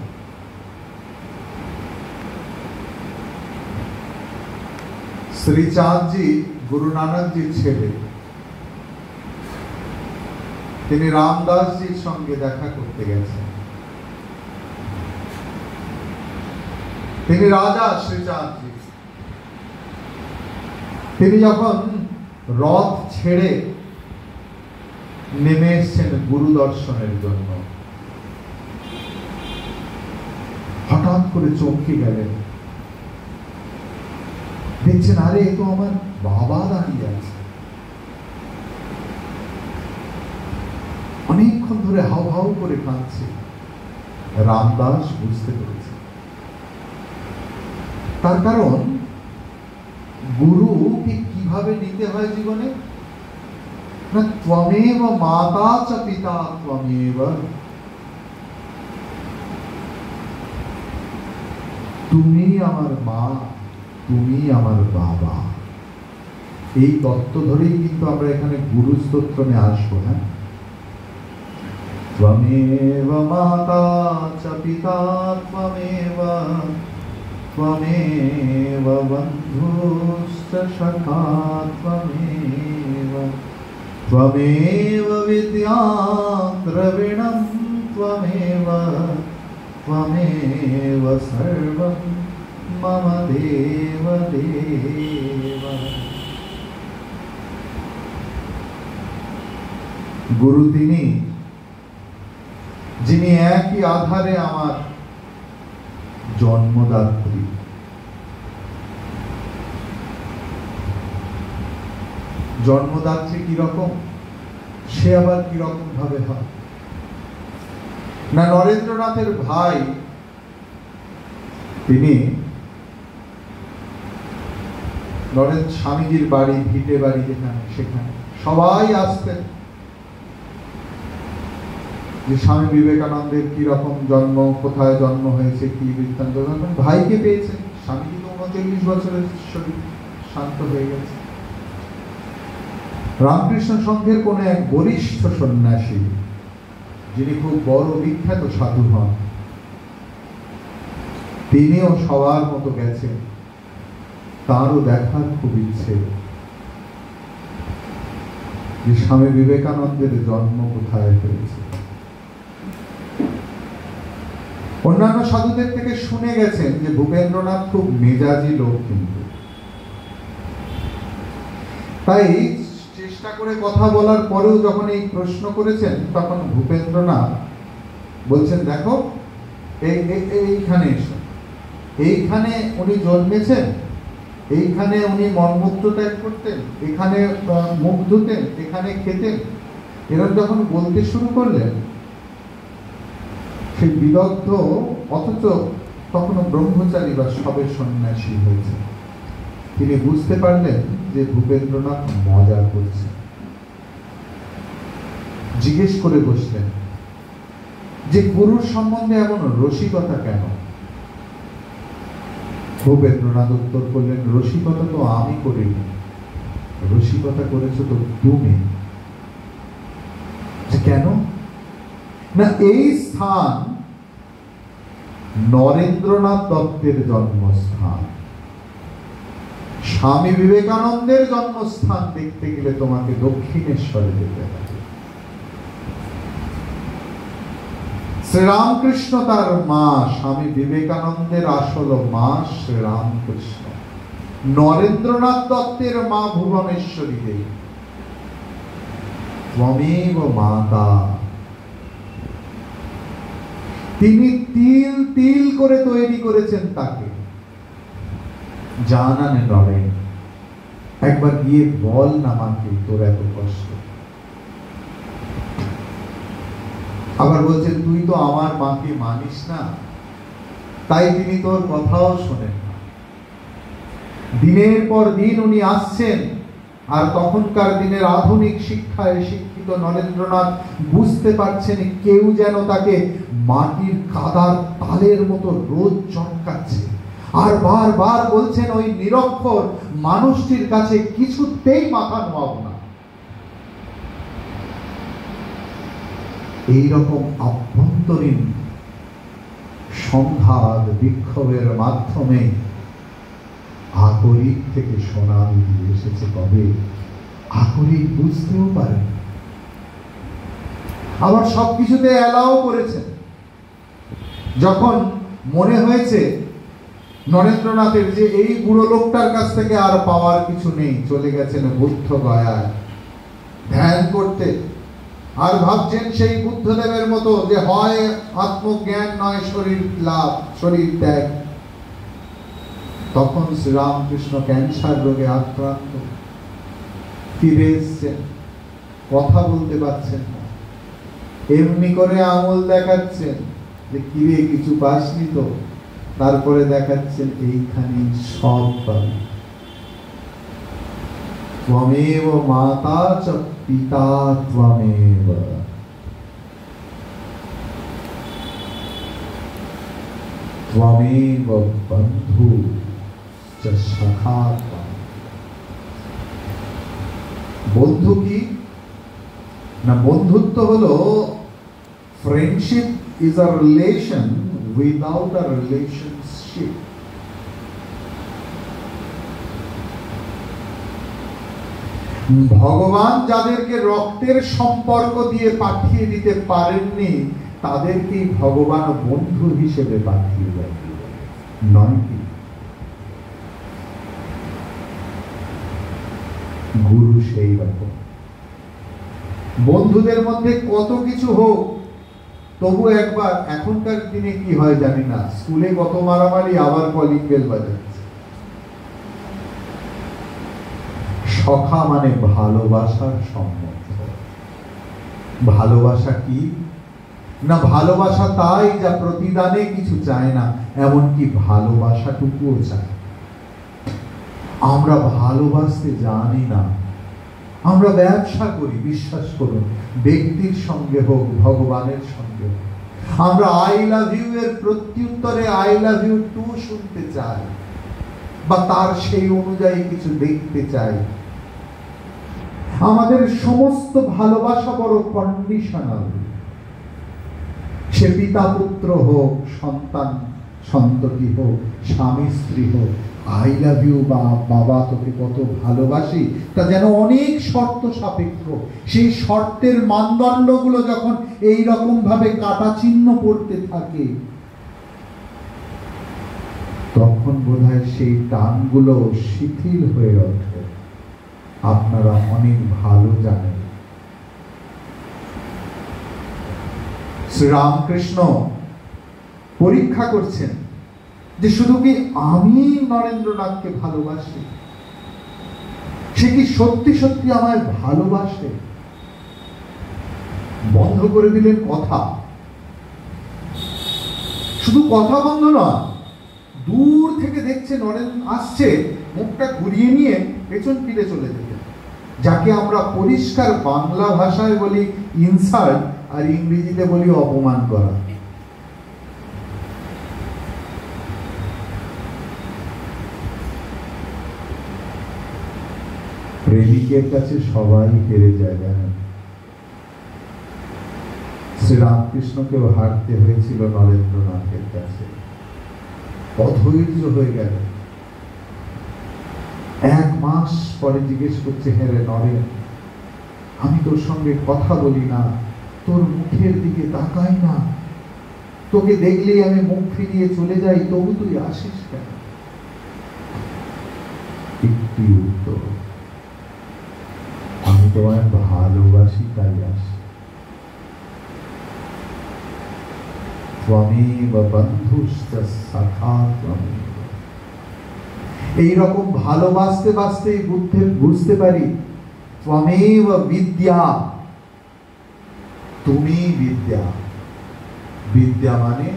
শ্রীচাঁদজি গুরু নানকজির ছেলে, তিনি রামদাসজির সঙ্গে দেখা করতে গেছেন। তিনি রাজা শ্রীচাঁদজি। তিনি যখন রথ ছেড়ে নেমে এসছেন গুরু দর্শনের জন্য, হঠাৎ করে চমকে গেলেন। দেখছেন, আরে এ তো আমার বাবা দাঁড়িয়ে আছে। অনেকক্ষণ ধরে হাউ হাউ করে কাঁদছে। রামদাস বুঝতে পেরেছে তার কারণ গুরুকে কিভাবে নিতে হয় জীবনে। না, ত্বমেব মাতা চ পিতা ত্বমেব, তুমি আমার মা, তুমি আমার বাবা। এই তত্ত্ব ধরেই কিন্তু আমরা এখানে গুরু স্তোত্রে আসবো। হ্যাঁ, ত্বমেব মাতা চ পিতা ত্বমেব, ত্বমেব বন্ধুশ্চ সখা ত্বমেব, ত্বমেব বিদ্যা দ্রবিণম ত্বমেব, ত্বমেব সর্বম মম দেব দেব। গুরু তিনি, যিনি একই আধারে আমার জন্মদাত্রী। জন্মদাত্রী কিরকম, সে আবার কিরকম ভাবে হয় না, নরেন্দ্রনাথের ভাই তিনি স্বামীজির বাড়ি, ভিটে বাড়ি যেখানে, সেখানে সবাই আসতেন যে স্বামী বিবেকানন্দের কি রকম জন্ম, কোথায় জন্ম হয়েছে, কি বৃত্তান্ত। ভাইকে পেয়েছেন, স্বামীজি তো 39 বছরের শরীর শান্ত হয়ে গেছে। রামকৃষ্ণ সংঘের কোন এক বরিষ্ঠ সন্ন্যাসী, যিনি খুব বড় বিখ্যাত সাধু হন, তিনিও সবার মতো গেছেন। তারও দেখার খুব ইচ্ছে যে স্বামী বিবেকানন্দের জন্ম কোথায় হয়েছে। অন্যান্য সাধুদের থেকে শুনে গেছেন যে ভূপেন্দ্রনাথ খুব মেজাজি লোক, কিন্তু তাই চেষ্টা করে কথা বলার পরেও যখন এই প্রশ্ন করেছেন, তখন ভূপেন্দ্রনাথ বলছেন, দেখো এইখানে এসো, এইখানে উনি জন্মেছেন, এইখানে উনি মলমূত্র ত্যাগ করতেন, এখানে মুখ ধুতেন, এখানে খেতেন। এরা যখন বলতে শুরু করলেন, সেই বিদগ্ধ, অথচ তখনও ব্রহ্মচারী বা সবে সন্ন্যাসী হয়েছে, তিনি বুঝতে পারলেন যে ভূপেন্দ্রনাথ মজা করছে। জিজ্ঞেস করে বসলেন যে গুরুর সম্বন্ধে এমন রসিকতা কেন? ভূপেন্দ্রনাথ উত্তর করলেন, রসিকতা তো আমি করিনি, রসিকতা করেছো তো তুমি। কেন না, এই স্থান নরেন্দ্রনাথ দত্তের জন্মস্থান। স্বামী বিবেকানন্দের জন্মস্থান দেখতে গেলে তোমাকে দক্ষিণেশ্বরে যেতে হবে। শ্রীরামকৃষ্ণ তার মা, স্বামী বিবেকানন্দের আসল মা শ্রীরামকৃষ্ণ। নরেন্দ্রনাথ দত্তের মা ভুবনেশ্বরী দেবী। ত্বমেব মাতা। তিনি তিল তিল করে তৈরি করেছেন তাকে। জানানে নরেন, একবার গিয়ে বল না মাকে তোর এত কষ্ট। আবার বলছেন তুই তো আমার মাকে মানিস না, তাই তিনি তোর কথাও শোনেন না। দিনের পর দিন উনি আসছেন, আর তখনকার দিনের আধুনিক শিক্ষায় শিক্ষিত নরেন্দ্রনাথ বুঝতে পারছেন কেউ যেন তাকে মাটির কাদার তালের মতো রোজ চমকাচ্ছে, আর বারবার বলছেন ওই নিরক্ষর মানুষটির কাছে কিছুতেই মাথা নোয়াব না। এইরকম আভ্যন্তরীণ সংঘাত বিক্ষোভের মাধ্যমে আকরিক থেকে সোনা বেরিয়ে এসেছে। তবে আকরিক বুঝতেও পারে, আবার সবকিছুতে অ্যালাও করেছেন। যখন মনে হয়েছে নরেন্দ্রনাথের যে এই বুড়ো লোকটার কাছ থেকে আর পাওয়ার কিছু নেই, চলে গেছেন বুদ্ধ গয়ায় ধ্যান করতে, আর ভাবছেন সেই বুদ্ধদেবের মতো যে হয় আত্মজ্ঞান নয় শরীর লাভ, শরীর ত্যাগ। তখন শ্রীরামকৃষ্ণ ক্যান্সার রোগে আক্রান্ত, ফিরে এসছেন, কথা বলতে পারছেন না, এমনি করে আঙুল দেখাচ্ছেন যে কিরে কিছু পাসনি তো, তারপরে দেখাচ্ছেন এইখানে সব পাবি। ত্বমেব মাতা চ পিতা ত্বমেব, ত্বমেব বন্ধু চ সখা। বন্ধু কি না? বন্ধুত্ব হলো friendship is a relation without a relationship. ভগবান যাদেরকে রক্তের সম্পর্ক দিয়ে পাঠিয়ে দিতে পারেননি তাদেরকেই ভগবান বন্ধু হিসেবে পাঠিয়ে দেন, নয় কি? গুরু সেই রকম। বন্ধুদের মধ্যে কত কিছু হোক, তবু একবার, এখনকার দিনে কি হয় জানি না, স্কুলে কত মারামারি, আবার কলিং বেল বাজাচ্ছে। সখা মানে ভালোবাসার সম্বন্ধ। ভালোবাসা কি না? ভালোবাসা তাই যা প্রতিদানে কিছু চায় না, এমনকি ভালোবাসাটুকুও চায়। আমরা ভালোবাসতে জানি না, আমরা ব্যবসা করি, বিশ্বাস করুন, ব্যক্তির সঙ্গে হোক ভগবানের সঙ্গে হোক। আমরা আই লাভ ইউ এর প্রত্যুত্তরে আই লাভ ইউ টু শুনতে চাই, বা তার সেই অনুযায়ী কিছু দেখতে চাই। আমাদের সমস্ত ভালোবাসা বড় কন্ডিশনাল। সে পিতা পুত্র হোক, সন্তান সন্ততি হোক, স্বামী স্ত্রী হোক, আই লাভ ইউ বা বাবা তোকে কত ভালোবাসি, তা যেন অনেক শর্ত সাপেক্ষ। সেই শর্তের মানদণ্ডগুলো যখন এই রকম ভাবে কাটা চিহ্ন পড়তে থাকে, তখন বোধহয় সেই টানগুলো শিথিল হয়ে ওঠে। আপনারা অনেক ভালো জানেন শ্রীরামকৃষ্ণ পরীক্ষা করছেন যে শুধু কি আমি নরেন্দ্রনাথকে ভালোবাসি, সে কি সত্যি সত্যি আমায় ভালোবাসে? বন্ধ করে দিলেন কথা। শুধু কথা বন্ধ নয়, দূর থেকে দেখছে নরেন্দ্র আসছে, মুখটা ঘুরিয়ে নিয়ে পেছন ফিরে চলে যেতে, যাকে আমরা পরিষ্কার বাংলা ভাষায় বলি ইনসাল্ট, আর ইংরেজিতে বলি অপমান করা। প্রেমিকের কাছে সবাই হেরে যায়, জানেন? শ্রীরামকৃষ্ণকেও হারতে হয়েছিল নরেন্দ্রনাথের কাছে। অধৈর্য হয়ে গেল। 1 মাস পরে জিজ্ঞেস করছে, হ্যাঁ রে নরেন, আমি তোর সঙ্গে কথা বলি না, তোর মুখের দিকে তাকাই না, তোকে দেখলেই আমি মুখ ফিরিয়ে চলে যাই, তবু তুই আসিস কেন? একটি উত্তর, আমি তোমায় ভালোবাসি তাই আসি। ত্বমেব বন্ধুশ্চ সখা ত্বমেব। এইরকম ভালোবাসতে বাসতেই বুঝতে পারি ত্বমেব বিদ্যা, তুমি বিদ্যা। বিদ্যা মানে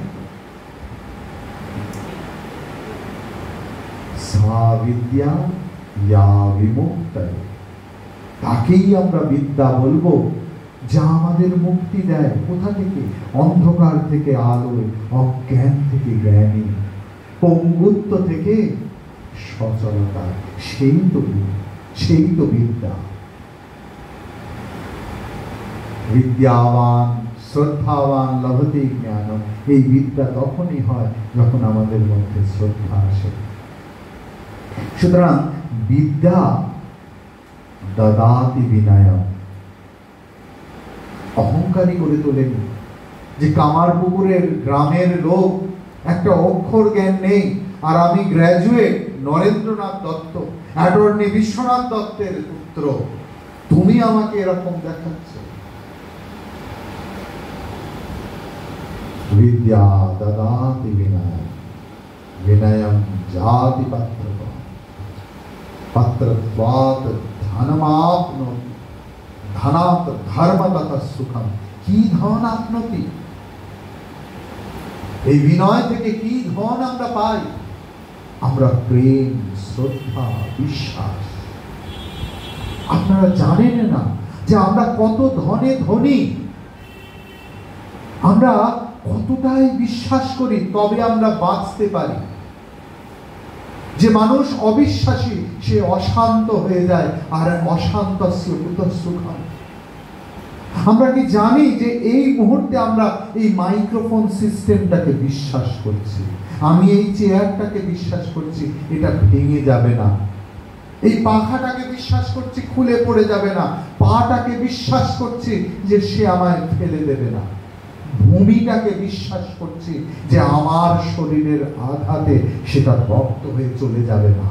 সা বিদ্যা ইয়া বিমুক্তয়ে, তাকেই আমরা বিদ্যা বলবো যা আমাদের মুক্তি দেয়। কোথা থেকে? অন্ধকার থেকে আলোয়, অজ্ঞান থেকে জ্ঞানী, পঙ্গুত্ব থেকে সচলতা। সেই তো বিদ্যা। বিদ্যাবান শ্রদ্ধাবান লভতে জ্ঞানম। এই বিদ্যা তখনই হয় যখন আমাদের মধ্যে শ্রদ্ধা আসে। সুতরাং বিদ্যা দদাতি বিনয়ম। অহংকারী করে তোলেনি যে কামারপুকুরের গ্রামের লোক, একটা অক্ষর জ্ঞান নেই, আর আমি গ্র্যাজুয়েট নরেন্দ্রনাথ দত্ত, অ্যাটর্নি বিশ্বনাথ দত্তের পুত্র, তুমি আমাকে এরকম দেখাচ্ছ। বিদ্যা দদাতি বিনয়ম, বিনয়ম জাতি পাত্রত্বম, পাত্রত্বাৎ ধনমাপ্নোতি, ধনাৎ ধর্মতত সুখম। কি ধন আপনতি? এই বিনয় থেকে কি ধন আমরা পাই? আমরা প্রেম, শ্রদ্ধা, বিশ্বাস। আপনারা জানেন না যে আমরা কত ধনে ধনী, আমরা কতটাই বিশ্বাস করি, তবে আমরা বাঁচতে পারি। যে মানুষ অবিশ্বাসী সে অশান্ত হয়ে যায়, আর অশান্তস্য কুতঃ সুখম। আমরা কি জানি যে এই মুহূর্তে আমরা এই মাইক্রোফোন সিস্টেমটাকে বিশ্বাস করছি, আমি এই চেয়ারটাকে বিশ্বাস করছি এটা ভেঙে যাবে না, এই পাখাটাকে বিশ্বাস করছি খুলে পড়ে যাবে না, পাটাকে বিশ্বাস করছি যে সে আমায় ফেলে দেবে না, ভূমিটাকে বিশ্বাস করছি যে আমার শরীরের আঘাতে সেটা রক্ত হয়ে চলে যাবে না।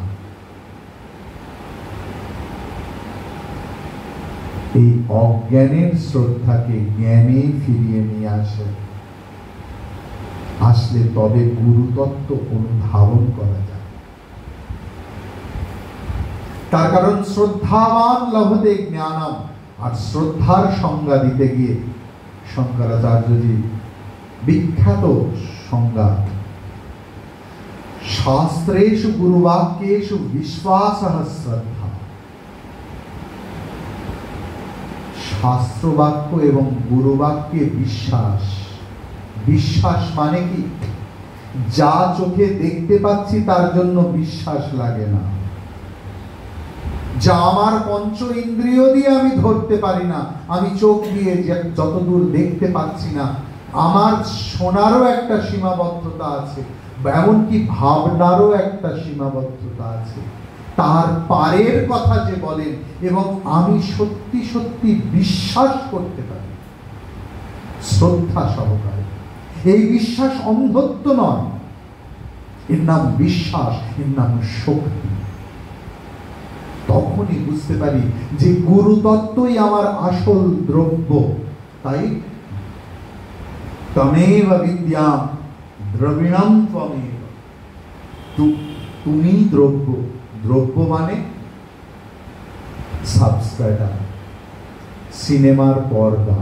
এই অজ্ঞানের শ্রদ্ধাকে জ্ঞানে ফিরিয়ে নিয়ে আসলে তবে গুরুতত্ত্ব অনুধাবন করা যায়। তার কারণ শ্রদ্ধাবান লভতে জ্ঞানম। আর শ্রদ্ধার সংজ্ঞা দিতে গিয়ে শঙ্করাচার্যজি বিখ্যাত সংজ্ঞা, শাস্ত্রেষু গুরুবাক্যেষু বিশ্বাসঃ শ্রদ্ধা। শাস্ত্রবাক্য এবং গুরুবাক্যে বিশ্বাস। বিশ্বাস মানে কি? যা চোখে দেখতে পাচ্ছি তার জন্য বিশ্বাস লাগে না, যা আমার পঞ্চ ইন্দ্রিয় দিয়ে আমি ধরতে পারি না, আমি চোখ দিয়ে যতদূর দেখতে পাচ্ছি না, আমার শোনারও একটা সীমাবদ্ধতা আছে, এমনকি ভাবনারও একটা সীমাবদ্ধতা আছে। তার পারের কথা যে বলেন এবং আমি সত্যি সত্যি বিশ্বাস করতে পারি শ্রদ্ধা সহকারে, এই বিশ্বাস অন্ধত্ব নয়, এর নাম বিশ্বাস, এর নাম শক্তি। তখনই বুঝতে পারি যে গুরুতত্ত্বই আমার আসল দ্রব্য। তাই তমেব বিদ্যাম দ্রবিণম ত্বমেব। তুমি দ্রব্য। দ্রব্য মানে সাবস্ক্রাইবার, সিনেমার পর্দা,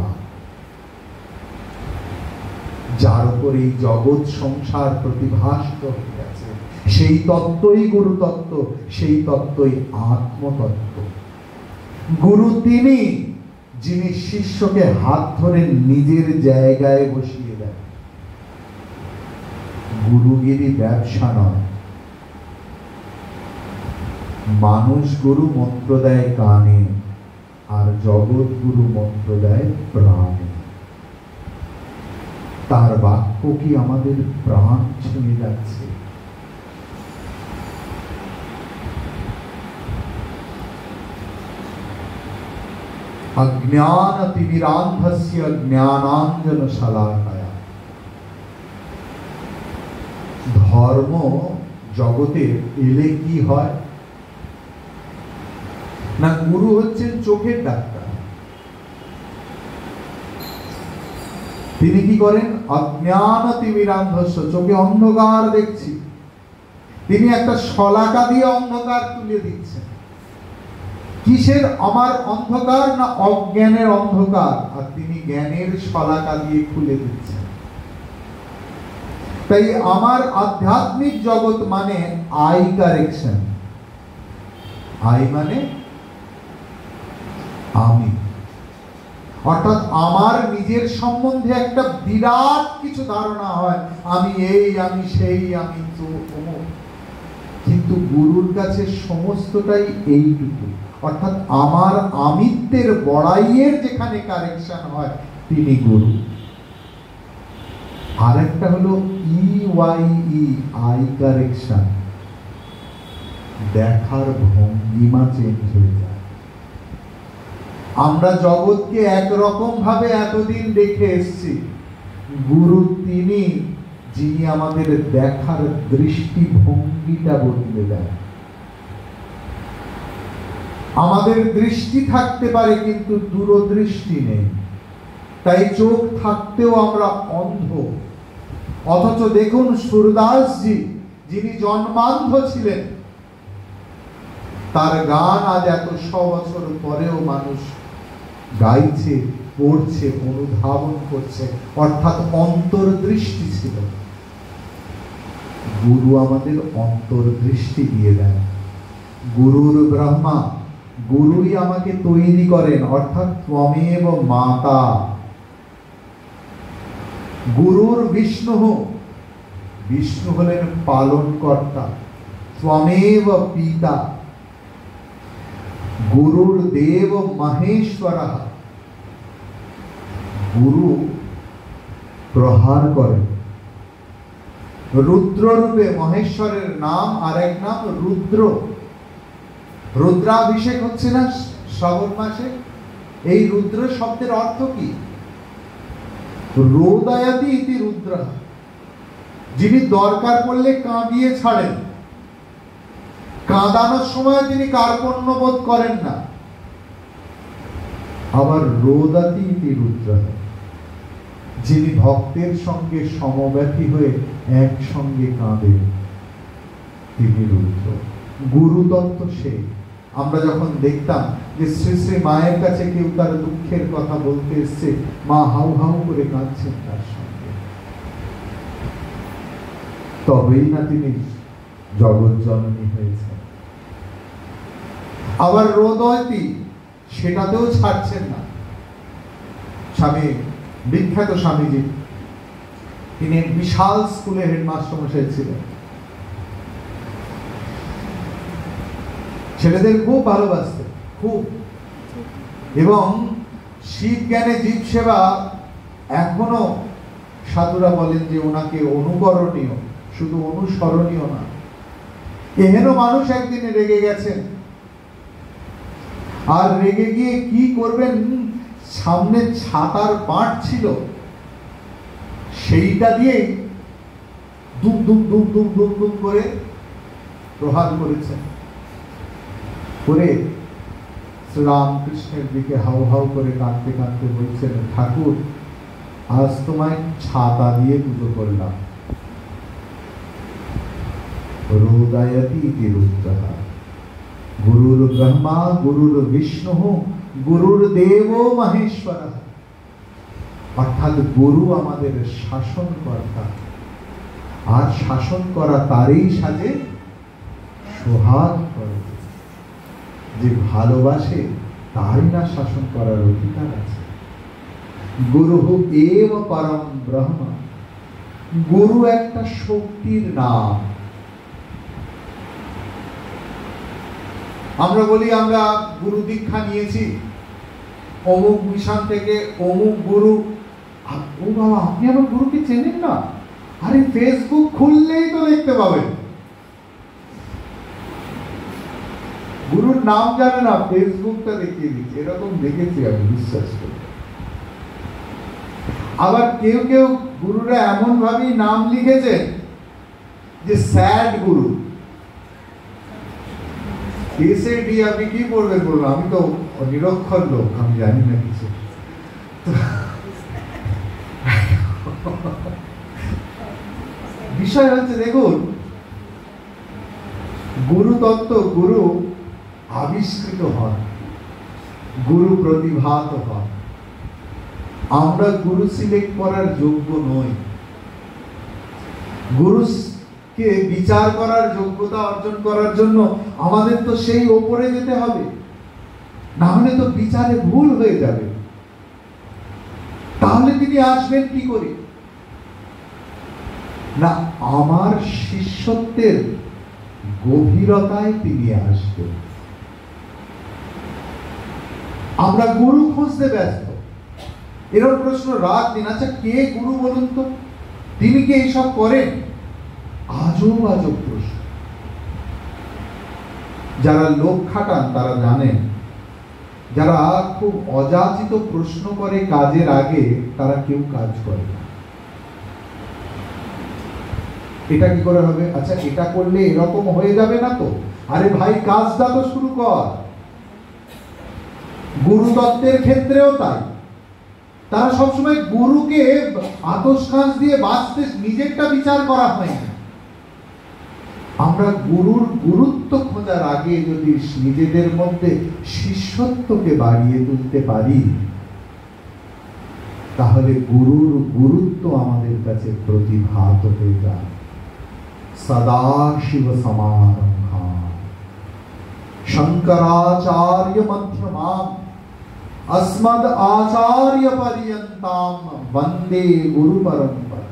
যার উপর এই জগৎ সংসার প্রতিভাসিত হয়ে গেছে। সেই তত্ত্বই গুরুতত্ত্ব, সেই তত্ত্বই আত্মতত্ত্ব। গুরু তিনি যিনি শিষ্যকে হাত ধরে নিজের জায়গায় বসিয়ে দেন। গুরুগিরি ব্যবসা নয়। মানুষ গুরু মন্ত্র দেয় কানে, আর জগৎ গুরু মন্ত্র দেয় প্রাণে। তার বাক্য কি আমাদের প্রাণ ছুঁয়ে যাচ্ছে? অজ্ঞান তিমিরান্ধস্য জ্ঞানাঞ্জন শলাকায়া। ধর্ম জগতে এলে কি হয় না, গুরু হচ্ছেন চোখের ডাক্তার। তিনি কি করেন? অজ্ঞান তিমিরান্ধস্য, চোখে অন্ধকার দেখছি, তিনি একটা শলাকা দিয়ে অন্ধকার তুলে দিচ্ছেন। কিসের আমার অন্ধকার? না অজ্ঞানের অন্ধকার, আর তিনি জ্ঞানের শলাকা দিয়ে খুলে দিচ্ছেন। তাই আমার আধ্যাত্মিক জগৎ মানে আই কারেকশন। আই মানে আমি, অর্থাৎ আমার নিজের সম্বন্ধে একটা বিরাট কিছু ধারণা হয়, আমি এই, আমি সেই, আমি তো অমুক। কিন্তু গুরুর কাছে সমস্তটাই এইটুকু, অর্থাৎ আমার আমিত্বের বড়াইয়ের যেখানে কারেকশন হয় তিনি গুরু। আরেকটা হলো ইওয়াইই, আই কারেকশন, দেখার ভঙ্গিমা চেঞ্জ হয়ে যায়। আমরা জগৎকে একরকম ভাবে এতদিন দেখে এসেছি, গুরু তিনি যিনি আমাদের দেখার দৃষ্টিভঙ্গিটা বদলে দেন। আমাদের দৃষ্টি থাকতে পারে কিন্তু দূরদৃষ্টি নেই, তাই চোখ থাকতেও আমরা অন্ধ। অথচ দেখুন সুরদাসজি, যিনি জন্মান্ধ ছিলেন, তার গান আজ এত 100 বছর পরেও মানুষ গাইছে, পড়ছে, অনুধাবন করছে, অর্থাৎ অন্তর্দৃষ্টি ছিল। গুরু আমাদের অন্তর্দৃষ্টি দিয়ে দেন। গুরুর ব্রহ্মা, গুরুই আমাকে তৈরি করেন, অর্থাৎ ত্বমেব মাতা। গুরুর বিষ্ণু, বিষ্ণু হলেন পালন কর্তা, ত্বমেব পিতা। গুরুর দেব মহেশ্বর, গুরু প্রহার করেন। রুদ্র রূপে মহেশ্বরের নাম আর এক নাম রুদ্র। রুদ্রাভিষেক হচ্ছে না শ্রাবণ মাসে? এই রুদ্র শব্দের অর্থ কি? রোদয়াতি ইতি রুদ্র, যিনি দরকার পড়লে কাঁদিয়ে ছাড়েন। কাঁদানোর সময় তিনি কার্পণ্য বোধ করেন না। আবার রোদাতি ইতি রুদ্র, যিনি ভক্তের সঙ্গে সমব্যথী হয়ে একসঙ্গে কাঁদেন, তিনি রুদ্র। গুরু তত্ত্ব সেই। আমরা যখন দেখতাম যে শ্রী শ্রী মায়ের কাছে কেউ তার দুঃখের কথা বলতে এসছে, মা হাউ হাউ করে কাঁদছেন তার সঙ্গে, তবেই না তিনি জগৎ জননী হয়েছেন। আবার রোদয়তি, সেটাতেও ছাড়ছেন না। স্বামী, বিখ্যাত স্বামীজি, তিনি বিশাল স্কুলে হেডমাস্টার মশাই ছিলেন। ছেলেদের খুব ভালোবাসতেন, খুব। এবং শিব জ্ঞানে জীব সেবা এখনো সাধুরা বলেন যে ওনাকে অনুকরণীয়, শুধু অনুসরণীয় না। এহেন মানুষ একদিনে রেগে গেছেন, আর রেগে গিয়ে কি করবেন, সামনে ছাতার পাট ছিল, সেইটা দিয়ে দুম দুম দুম দুম দুম দুম করে প্রহার করেছেন। করে শ্রীরামকৃষ্ণের দিকে হাউ হাউ করে কাঁদতে কাঁদতে বলছেন, ঠাকুর আজ তোমায় ছাতা দিয়ে পুজো করলাম। রোদয়তি ইতি রুদ্রঃ, গুরুর ব্রহ্মা গুরুর বিষ্ণু গুরুর দেব মহেশ্বর। অর্থাৎ গুরু আমাদের শাসন কর্তা, আর শাসন করা তারই সাজে সোহাগ করে। যে ভালোবাসে তারই না শাসন করার অধিকার আছে। গুরু এব পরম ব্রহ্ম, গুরু একটা শক্তির নাম। আমরা বলি আমরা গুরু দীক্ষা নিয়েছি অমুক মিশন থেকে, অমুক গুরু। ও বাবা, আপনি আমার গুরুকে চেনেন না? আরে ফেসবুক খুললেই তো দেখতে পাবেন। গুরুর নাম জানে না, ফেসবুকটা দেখিয়ে দিচ্ছে। এরকম দেখেছি আমি, বিশ্বাস করি। আবার কেউ কেউ গুরুরা এমন ভাবেই নাম লিখেছেন যে স্যাড গুরু। এসএডি আপনি কি পড়বেন বলুন? আমি তো নিরক্ষর লোক, আমি জানি না কিছু। বিষয় হচ্ছে, দেখুন, গুরু তত্ত্ব, গুরু আবিষ্কৃত হন, গুরু প্রতিভাত হন। আমরা গুরু সিলেক্ট করার যোগ্য নই। গুরুকে বিচার করার যোগ্যতা অর্জন করার জন্য আমাদের তো সেই ওপরে যেতে হবে, না হলে তো বিচারে ভুল হয়ে যাবে। তাহলে তিনি আসবেন কি করে? না, আমার শিষ্যত্বের গভীরতায় তিনি আসবেন। আমরা গুরু খুঁজতে ব্যস্ত। এরকম প্রশ্ন রাত দিন, আচ্ছা কে গুরু বলুন তো, তিনি কি এইসব করেন? আজব আজব প্রশ্ন। যারা লোক খাটান তারা জানেন, যারা খুব অযাচিত প্রশ্ন করে কাজের আগে, তারা কেউ কাজ করে না। এটা কি করে হবে? আচ্ছা এটা করলে এরকম হয়ে যাবে না তো? আরে ভাই, কাজটা তো শুরু কর। গুরুতত্ত্বের ক্ষেত্রেও তাই। তারা সবসময় গুরুকে আতশকাঁচ দিয়ে বাঁচতে, নিজেরটা বিচার করা হয় না। আমরা গুরুর গুরুত্ব খোঁজার আগে যদি নিজেদের মধ্যে শিষ্যত্বকে বাড়িয়ে তুলতে পারি, তাহলে গুরুর গুরুত্ব আমাদের কাছে প্রতিভাত হয়ে যায়। সদাশিব সমারম্ভা শঙ্করাচার্য মধ্যমাম अस्मद आचार्य पर्यंताम वंदे गुरु परंपरा।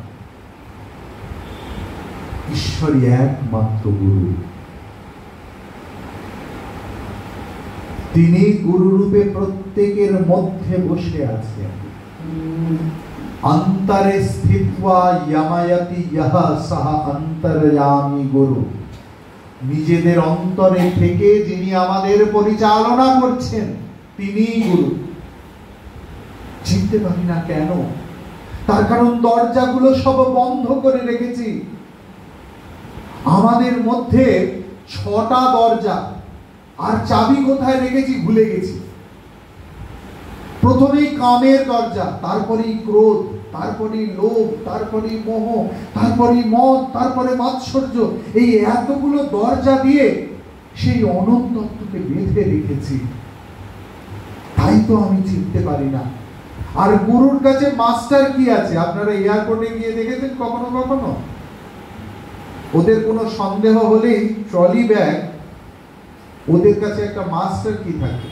ঈশ্বরই একমাত্র গুরু। তিনি গুরু রূপে প্রত্যেকের মধ্যে বসে আছেন। অন্তরে স্থিত্বা ইয়ামায়তি ইহ সহ অন্তর্যামী গুরু। নিজেদের অন্তরে থেকে যিনি আমাদের পরিচালনা করছেন, তিনি গুরু। চিনতে পারি না কেন? তার কারণ দরজাগুলো সব বন্ধ করে রেখেছি। আমাদের মধ্যে 6টা দরজা, আর চাবি কোথায় রেখেছি ভুলে গেছি। প্রথমেই কামের দরজা, তারপরেই ক্রোধ, তারপরেই লোভ, তারপরেই মোহ, তারপরেই মদ, তারপরে মাৎসর্য। এই এতগুলো দরজা দিয়ে সেই অনন্ত তত্ত্বকে বেঁধে রেখেছি। তাই তো আমি চিনতে পারি না। আর গুরুর কাছে মাস্টার কি আছে? আপনারা এয়ারপোর্টে গিয়ে দেখেছেন কখনো কখনো? ওদের কোনো সন্দেহ হলেই ট্রলি ব্যাগ, ওদের কাছে একটা মাস্টার কি থাকে,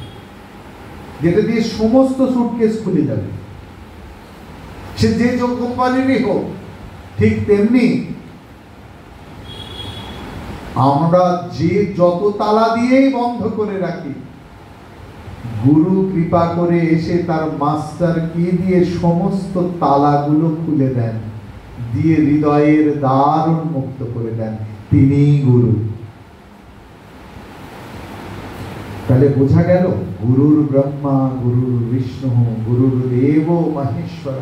যেটা দিয়ে সমস্ত সুটকেস খুলে যাবে। সে যে কোম্পানিরই হোক। ঠিক তেমনি আমরা যে যত তালা দিয়েই বন্ধ করে রাখি, গুরু কৃপা করে এসে তার মাস্টার কি দিয়ে সমস্ত তালাগুলো খুলে দেন, দিয়ে হৃদয়ের দ্বার উন্মুক্ত করে দেন। তিনিই গুরু। তাহলে বোঝা গেল, গুরুর ব্রহ্মা, গুরুর বিষ্ণু, গুরুর দেব মহেশ্বর,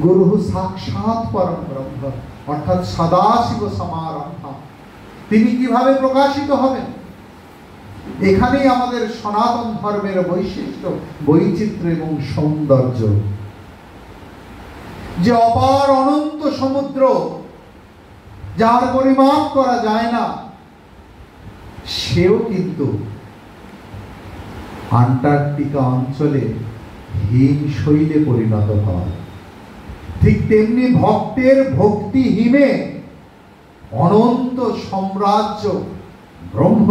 গুরু সাক্ষাৎ পরম ব্রহ্ম, অর্থাৎ সদাশিব সমারম্ভা। তিনি কিভাবে প্রকাশিত হবেন? এখানেই আমাদের সনাতন ধর্মের বৈশিষ্ট্য, বৈচিত্র্য এবং সৌন্দর্য। যে অপার অনন্ত সমুদ্র, যার পরিমাপ করা যায় না, সেও কিন্তু আন্টার্কটিকা অঞ্চলে হিমশৈলে পরিণত হয়। ঠিক তেমনি ভক্তের ভক্তি হিমে অনন্ত সাম্রাজ্য ব্রহ্ম,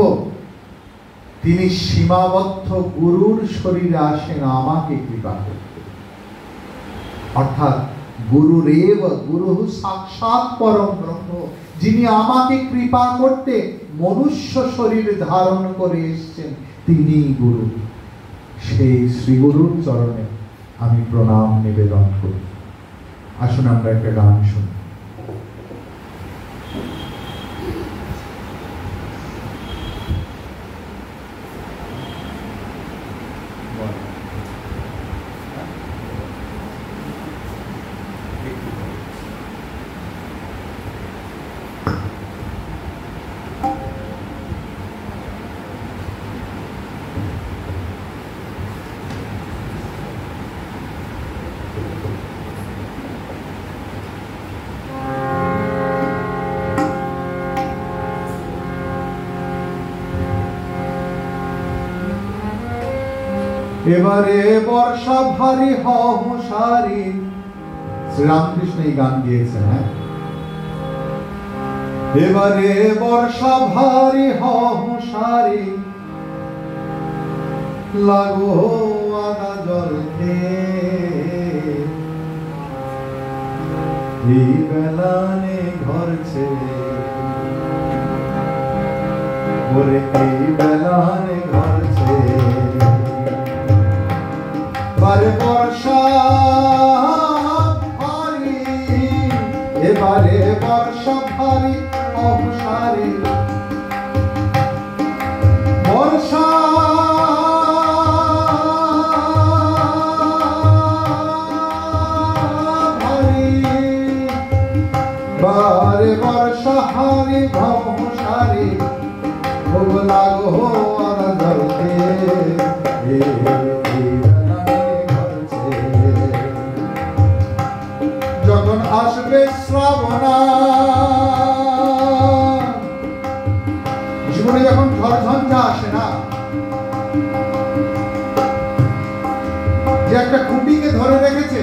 তিনি সীমাবদ্ধ গুরুর শরীরে আসেন আমাকে কৃপা করতে। অর্থাৎ গুরুরেব, গুরু সাক্ষাৎ পরম ব্রহ্ম, যিনি আমাকে কৃপা করতে মনুষ্য শরীর ধারণ করে এসেছেন, তিনি গুরু। সেই শ্রীগুরুর চরণে আমি প্রণাম নিবেদন করি। আসুন আমরা একটা গান শুনি। এবারে বর্ষা ভারী হংসারী, শ্রীরামকৃষ্ণ এই গান গিয়েছেন। হ্যাঁ, এবারে বর্ষা ভারী হংসারী, লাগো আদা জল এই বেলানে ঘর ছেড়ে, ওরে এই বেলানে ঘর ছেড়ে। এবারে বর্ষা ভারী, এবারে বর্ষা ভারী অবসারী, বর্ষা ভারী, বারে বর্ষা হারি ভবসারী, ভোগ লাগো আর জলতে যখন আসবে শ্রাবণা, জীবনে যখন ঝড় ঝঞ্ঝা আসে না, যে একটা খুঁটিকে ধরে রেখেছে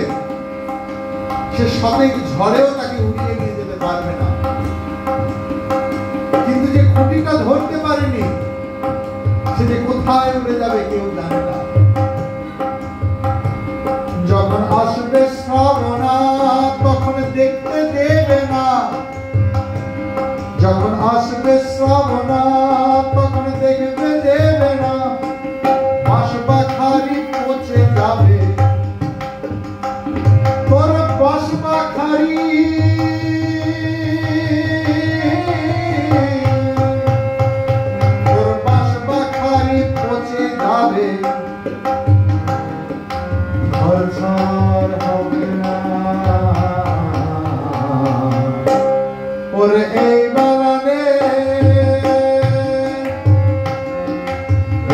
সে সতেজ ঝড়েও তাকে উড়িয়ে নিয়ে যেতে পারবে না, কিন্তু যে খুঁটিটা ধরতে পারেনি সে যে কোথায় উড়ে যাবে কেউ জানে না। যখন আসবে শ্রাবণা তখন দেখতে দেবে না, যখন আসবে শ্রাবণা তখন দেখতে দেবে না, বাঁশবাখারি পচে যাবে তোর বাঁশবাখারি, তোর বাঁশবাখারি পচে যাবে, ঘর ছাড় হবে না। ওরে এই বেলানে,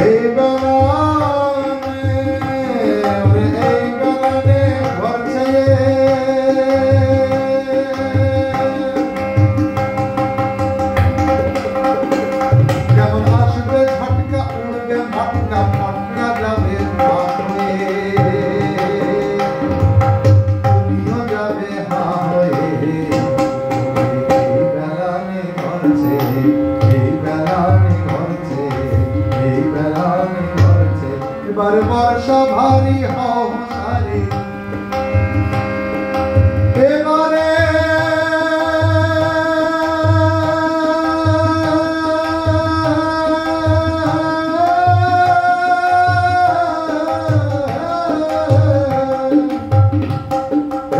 এই বেলানে, ওরে এই বেলানে ঘর ছেড়ে, যেমন আসবে ঝটকা উড়বে মটকা, মটকা যাবে তুমিও যাবে হা হয়ে, এই বেলানে ঘর ছেড়ে, এই বেলানে ঘর ছেড়ে, এই বেলানে ঘর ছেড়ে। এবার বর্ষা ভারী হংসারী, এবারে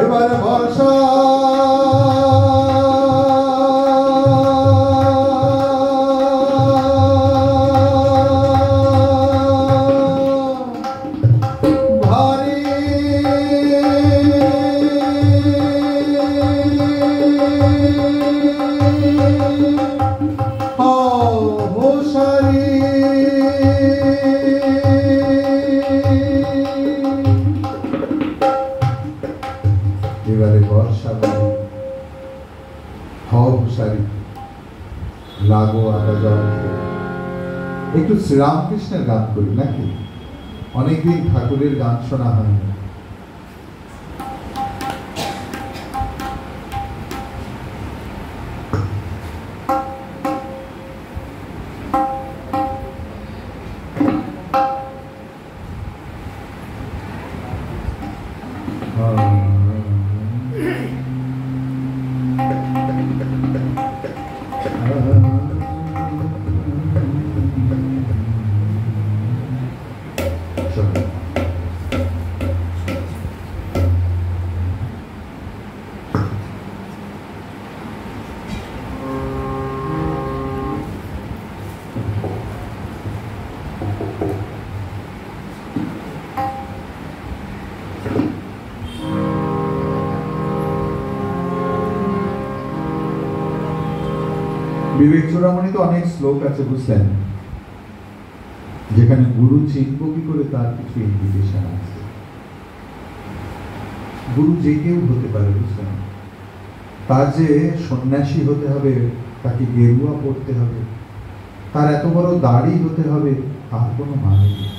এবারে বর্ষা ভারী হংসারী, এবারে বর্ষা ভারী হংসারী, লাগো আদা জল। একটু শ্রীরামকৃষ্ণের গান করি নাকি? অনেকদিন ঠাকুরের গান শোনা হয় না। বিবেক চূড়ামণি তো অনেক শ্লোক আছে বুঝলেন, যেখানে গুরু চিনব কি করে তার কিছু ইন্ডিকেশন আছে। গুরু যে কেউ হতে পারে বুঝলেন, তার যে সন্ন্যাসী হতে হবে, তাকে গেরুয়া পড়তে হবে, তার এত বড় দাড়ি হতে হবে তার কোনো মানে নেই।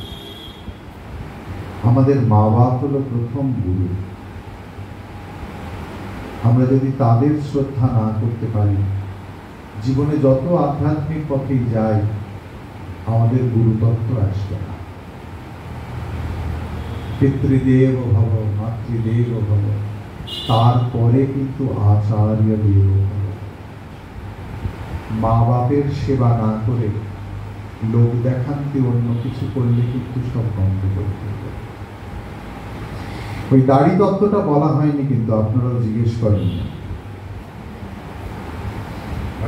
আমাদের মা বাপ হলো প্রথম গুরু। আমরা যদি তাদের শ্রদ্ধা না করতে পারি, জীবনে যত আধ্যাত্মিক পথে যাই, আমাদের গুরুতত্ত্ব আসবে না। পিতৃদেব ভব, মাতৃদেব ভব, তারপরে কিন্তু আচার্য দেব ভব। মা বাপের সেবা না করে লোক দেখান্তে অন্য কিছু করলে কিন্তু সব বন্ধ করতে হবে। ওই দাড়ি তত্ত্বটা বলা হয়নি, কিন্তু আপনারাও জিজ্ঞেস করেন।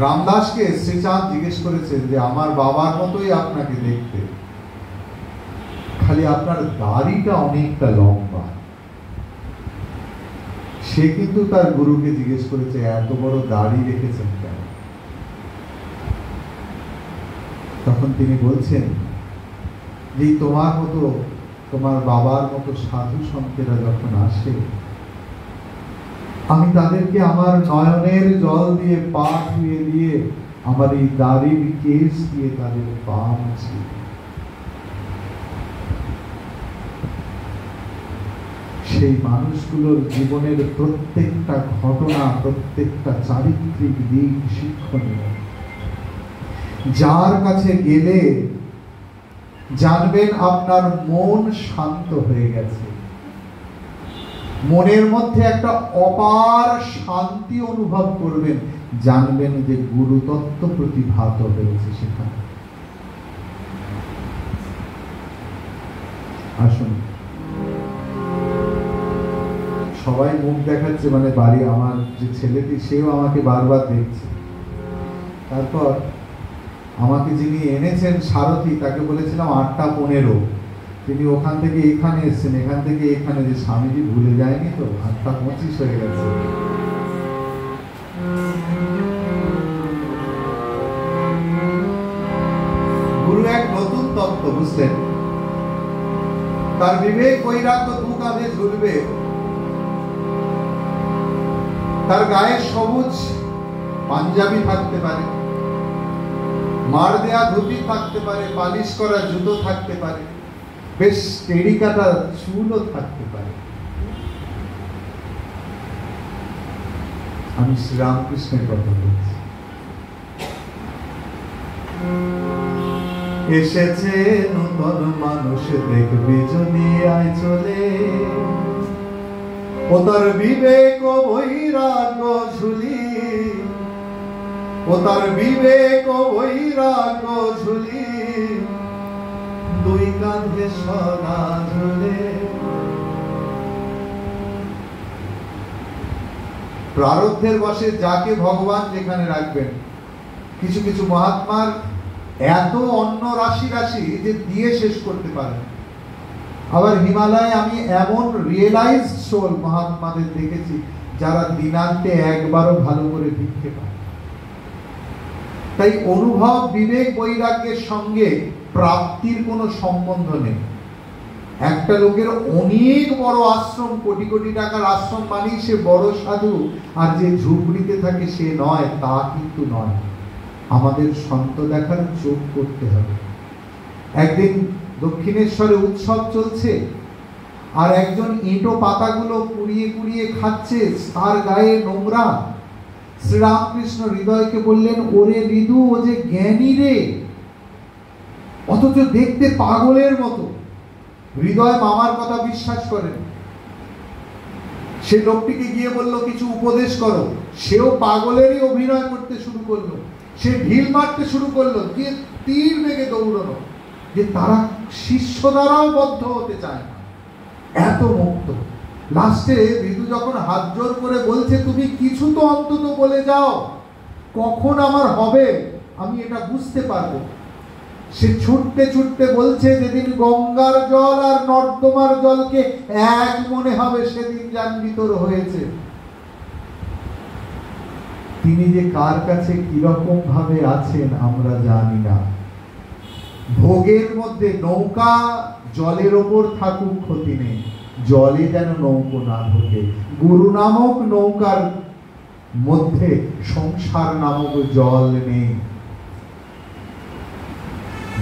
রামদাসকে শ্রীচাঁদ জিজ্ঞেস করেছেন যে আমার বাবার মতোই আপনাকে দেখতে, খালি আপনার দাড়িটা অনেকটা লম্বা। সে কিন্তু তার গুরুকে জিজ্ঞেস করেছে এত বড় দাড়ি রেখেছেন কেন? তখন তিনি বলছেন যে তোমার মতো, তোমার বাবার মতো সাধু সন্তেরা যখন আসে, আমি তাদেরকে আমার নয়নের জল দিয়ে পা ধুয়ে দিয়ে আমার এই দাড়ির কেশ দিয়ে তাদের পা মুছি। সেই মানুষগুলোর জীবনের প্রত্যেকটা ঘটনা, প্রত্যেকটা চারিত্রিক দিক শিক্ষণীয়। যার কাছে গেলে জানবেন আপনার মন শান্ত হয়ে গেছে, মনের মধ্যে একটা অপার শান্তি অনুভব করবেন, জানবেন যে গুরুতত্ত্ব প্রতিভাত হয়েছে সেখানে। আসুন, সবাই মুখ দেখাচ্ছে, মানে বাড়ি আমার যে ছেলেটি সেও আমাকে বারবার দেখছে। তারপর আমাকে যিনি এনেছেন সারথি, তাকে বলেছিলাম 8:15, তিনি ওখান থেকে এখানে এসেছেন, এখান থেকে এখানে, যে স্বামীজি ভুলে যায়নি তো, 8:25 হয়ে গেছে। গুরু এক নতুন তত্ত্ব বুঝলেন। তার বিবেক বৈরাগ্য দু কাঁধে ঝুলবে, তার গায়ে সবুজ পাঞ্জাবি থাকতে পারে, মার দেয়া ধুতি থাকতে পারে, পালিশ করা জুতো থাকতে পারে, বেশ টেরি কাটা চুলও থাকতে পারে। আমি শ্রীরামকৃষ্ণের কথা বলছি। এসেছে নূতন মানুষ, দেখবি যদি আয় চলে, ও তার বিবেক বৈরাগ্য ঝুলি, ও তার বিবেক বৈরাগ্য ঝুলি, দুই কাঁধে সদা ঝুলে। প্রারব্ধের বশে যাকে ভগবান যেখানে রাখবেন। কিছু কিছু মহাত্মার এত অন্ন রাশি রাশি যে দিয়ে শেষ করতে পারেন। আবার হিমালয়ে আমি এমন রিয়েলাইজড সোল মহাত্মাদের দেখেছি যারা দিনান্তে একবারও ভালো করে ভিক্ষে পায়। তাই অনুভব, বিবেক, বৈরাগ্যের সঙ্গে প্রাপ্তির কোনো সম্বন্ধ নেই। একটা লোকের অনেক বড় আশ্রম, কোটি কোটি টাকার আশ্রম মানেই সে বড় সাধু, আর যে ঝুপড়িতে থাকে সে নয়, তা কিন্তু নয়। আমাদের সন্ত দেখার চোখ করতে হবে। একদিন দক্ষিণেশ্বরে উৎসব চলছে, আর একজন ইঁটো পাতাগুলো কুড়িয়ে কুড়িয়ে খাচ্ছে, তার গায়ে নোংরা। শ্রীরামকৃষ্ণ হৃদয়কে বললেন, ওরে হৃদু, ও যে জ্ঞানী রে, অথচ দেখতে পাগলের মতো। হৃদয় মামার কথা বিশ্বাস করেন। সে লোকটিকে গিয়ে বলল, কিছু উপদেশ করো। সেও পাগলেরই অভিনয় করতে শুরু করলো। সে ঢিল মারতে শুরু করলো, গিয়ে তীর বেগে দৌড়ানো, যে তারা শিষ্য দ্বারাও বদ্ধ হতে চায় না, এত মুক্ত। লাস্টে হৃদু যখন হাত জোর করে বলছে, তুমি কিছু তো অন্তত বলে যাও, কখন আমার হবে আমি এটা বুঝতে পারবো। সে ছুটতে ছুটতে বলছে, যেদিন গঙ্গার জল আর নর্দমার জলকে এক মনে হবে সেদিন যান ভিতর হয়েছে। তিনি যে কার কাছে কিরকম ভাবে আছেন আমরা জানি না। ভোগের মধ্যে নৌকা জলের ওপর থাকুক ক্ষতি নেই, জলে যেন নৌকো না ঢোকে। গুরু নামক নৌকার মধ্যে সংসার নামক জল নেই।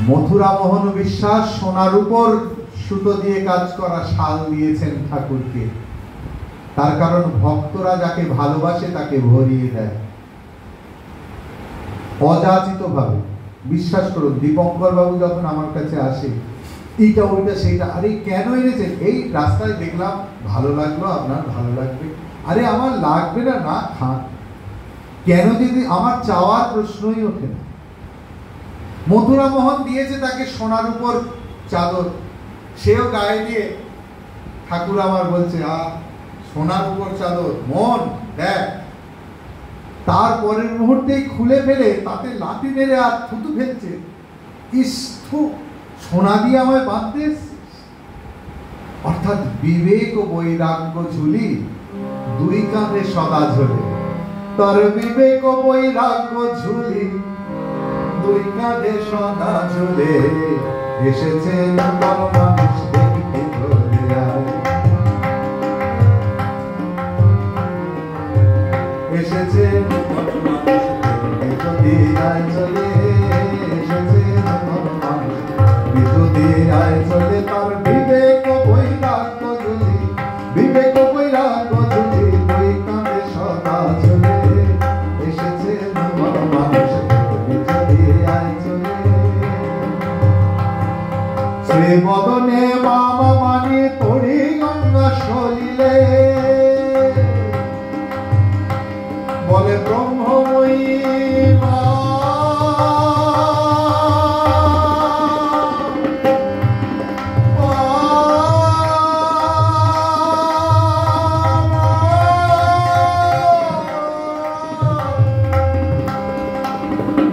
মথুরা মোহন বিশ্বাস সোনার উপর সুতো দিয়ে কাজ করা শাল দিয়েছেন ঠাকুরকে, তার কারণ ভক্তরা যাকে ভালোবাসে তাকে ভরিয়ে দেয় অযাচিত ভাবে। বিশ্বাস করুন, দীপঙ্কর বাবু যখন আমার কাছে আসে, এইটা ওইটা সেইটা, আরে কেন এনেছেন? এই রাস্তায় দেখলাম, ভালো লাগলো, আপনার ভালো লাগবে। আরে আমার লাগবে না, না খান। কেন? যদি আমার চাওয়ার প্রশ্নই ওঠে না। মথুরা মোহন দিয়েছে তাকে সোনার উপর চাদর, সেও গায়ে দিয়ে ঠাকুর আমার বলছে, সোনার উপর চাদর মন দেখ। তারপরের মুহূর্তেই খুলে ফেলে তাতে লাঠি মেরে আর থুতু ফেলছে। ইস্তু, সোনা দিয়ে আমায় বাঁধতে এসছিস? অর্থাৎ বিবেক ও বৈরাগ্য ঝুলি দুই কাঁধে সদা ঝোলে। তার বিবেক ও বৈরাগ্য ঝুলি দুই কাঁধে সদা ঝুলে, এসেছেন মানুষ দেখতে চলে আয়, এসেছেন মানুষ দেখতে যদি আয় চলে, এসেছেন মানুষ যদি আয় চলে। তার বিবেক ও বৈরাগ্য ঝুলি, বিবেক ও বৈরাগ্য ঝুলি দুই কাঁধে সদা ঝুলে, এসেছেন মানুষ দেখতে যদি আয় চলে। শ্রী বদনে বাবা মানে তরি গঙ্গা সলিলে, বলে ব্রহ্মময়ী মা,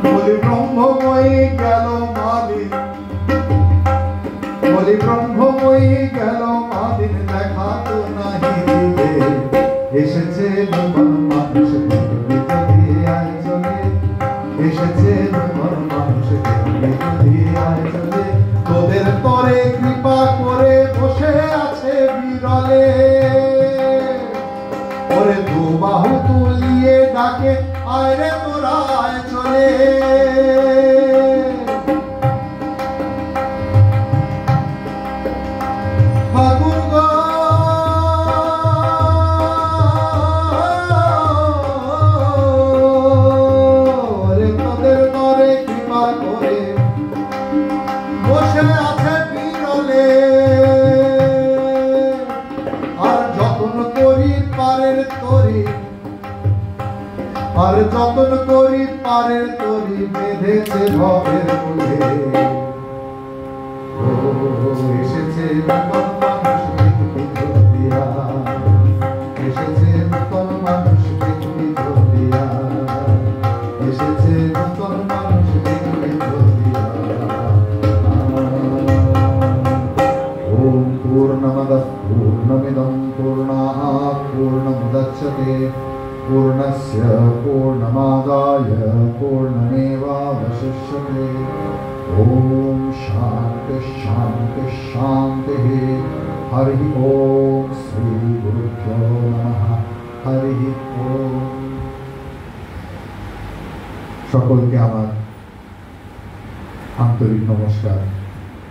বলি ব্রহ্মময়ী গেল মালিক, বলি ব্রহ্মময়ী গেল মাদিন, দেখা তো নাহি দিলে, এসেছে মানুষ দেখতে যদি আয় চলে, এসেছে মানুষ দেখতে যদি আয় চলে। তোদের তরে কৃপা করে বসে আছে বিরলে, ওরে দু বাহু তুলিয়ে ডাকে, আয় রে তোরা আয় চলে। বসে আছে বিরলে, আর যতন করি পারের তরি, আর যতন করি পারের তরি, বেঁধেছে ভবের মূলে। ও এসেছে নতুন মানুষ দেখতে ঝুলিয়া, এসেছে নতুন মানুষ দেখতে ঝুলিয়া, এসেছে নতুন মানুষ দেখতে ঝুলিয়া। पूर्णमदः पूर्णमिदं पूर्णात् पूर्णमुदच्यते पूर्णस्य पूर्णमादाय पूर्णमेवावशिष्यते। ॐ शान्ति शान्ति शान्तिः। हरिः ॐ श्री गुरुभ्यो नमः। हरिः ॐ। সকলকে আমার আন্তরিক নমস্কার,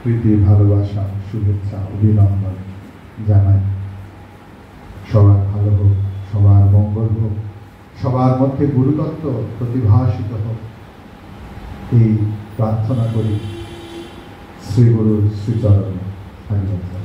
প্রীতি, ভালোবাসা, শুভেচ্ছা, অভিনন্দন জানাই। সবার ভালো হোক, সবার মঙ্গল হোক, সবার মধ্যে গুরুতত্ত্ব প্রতিভাসিত হোক, এই প্রার্থনা করি শ্রী গুরুর শ্রীচরণে। ধন্যবাদ।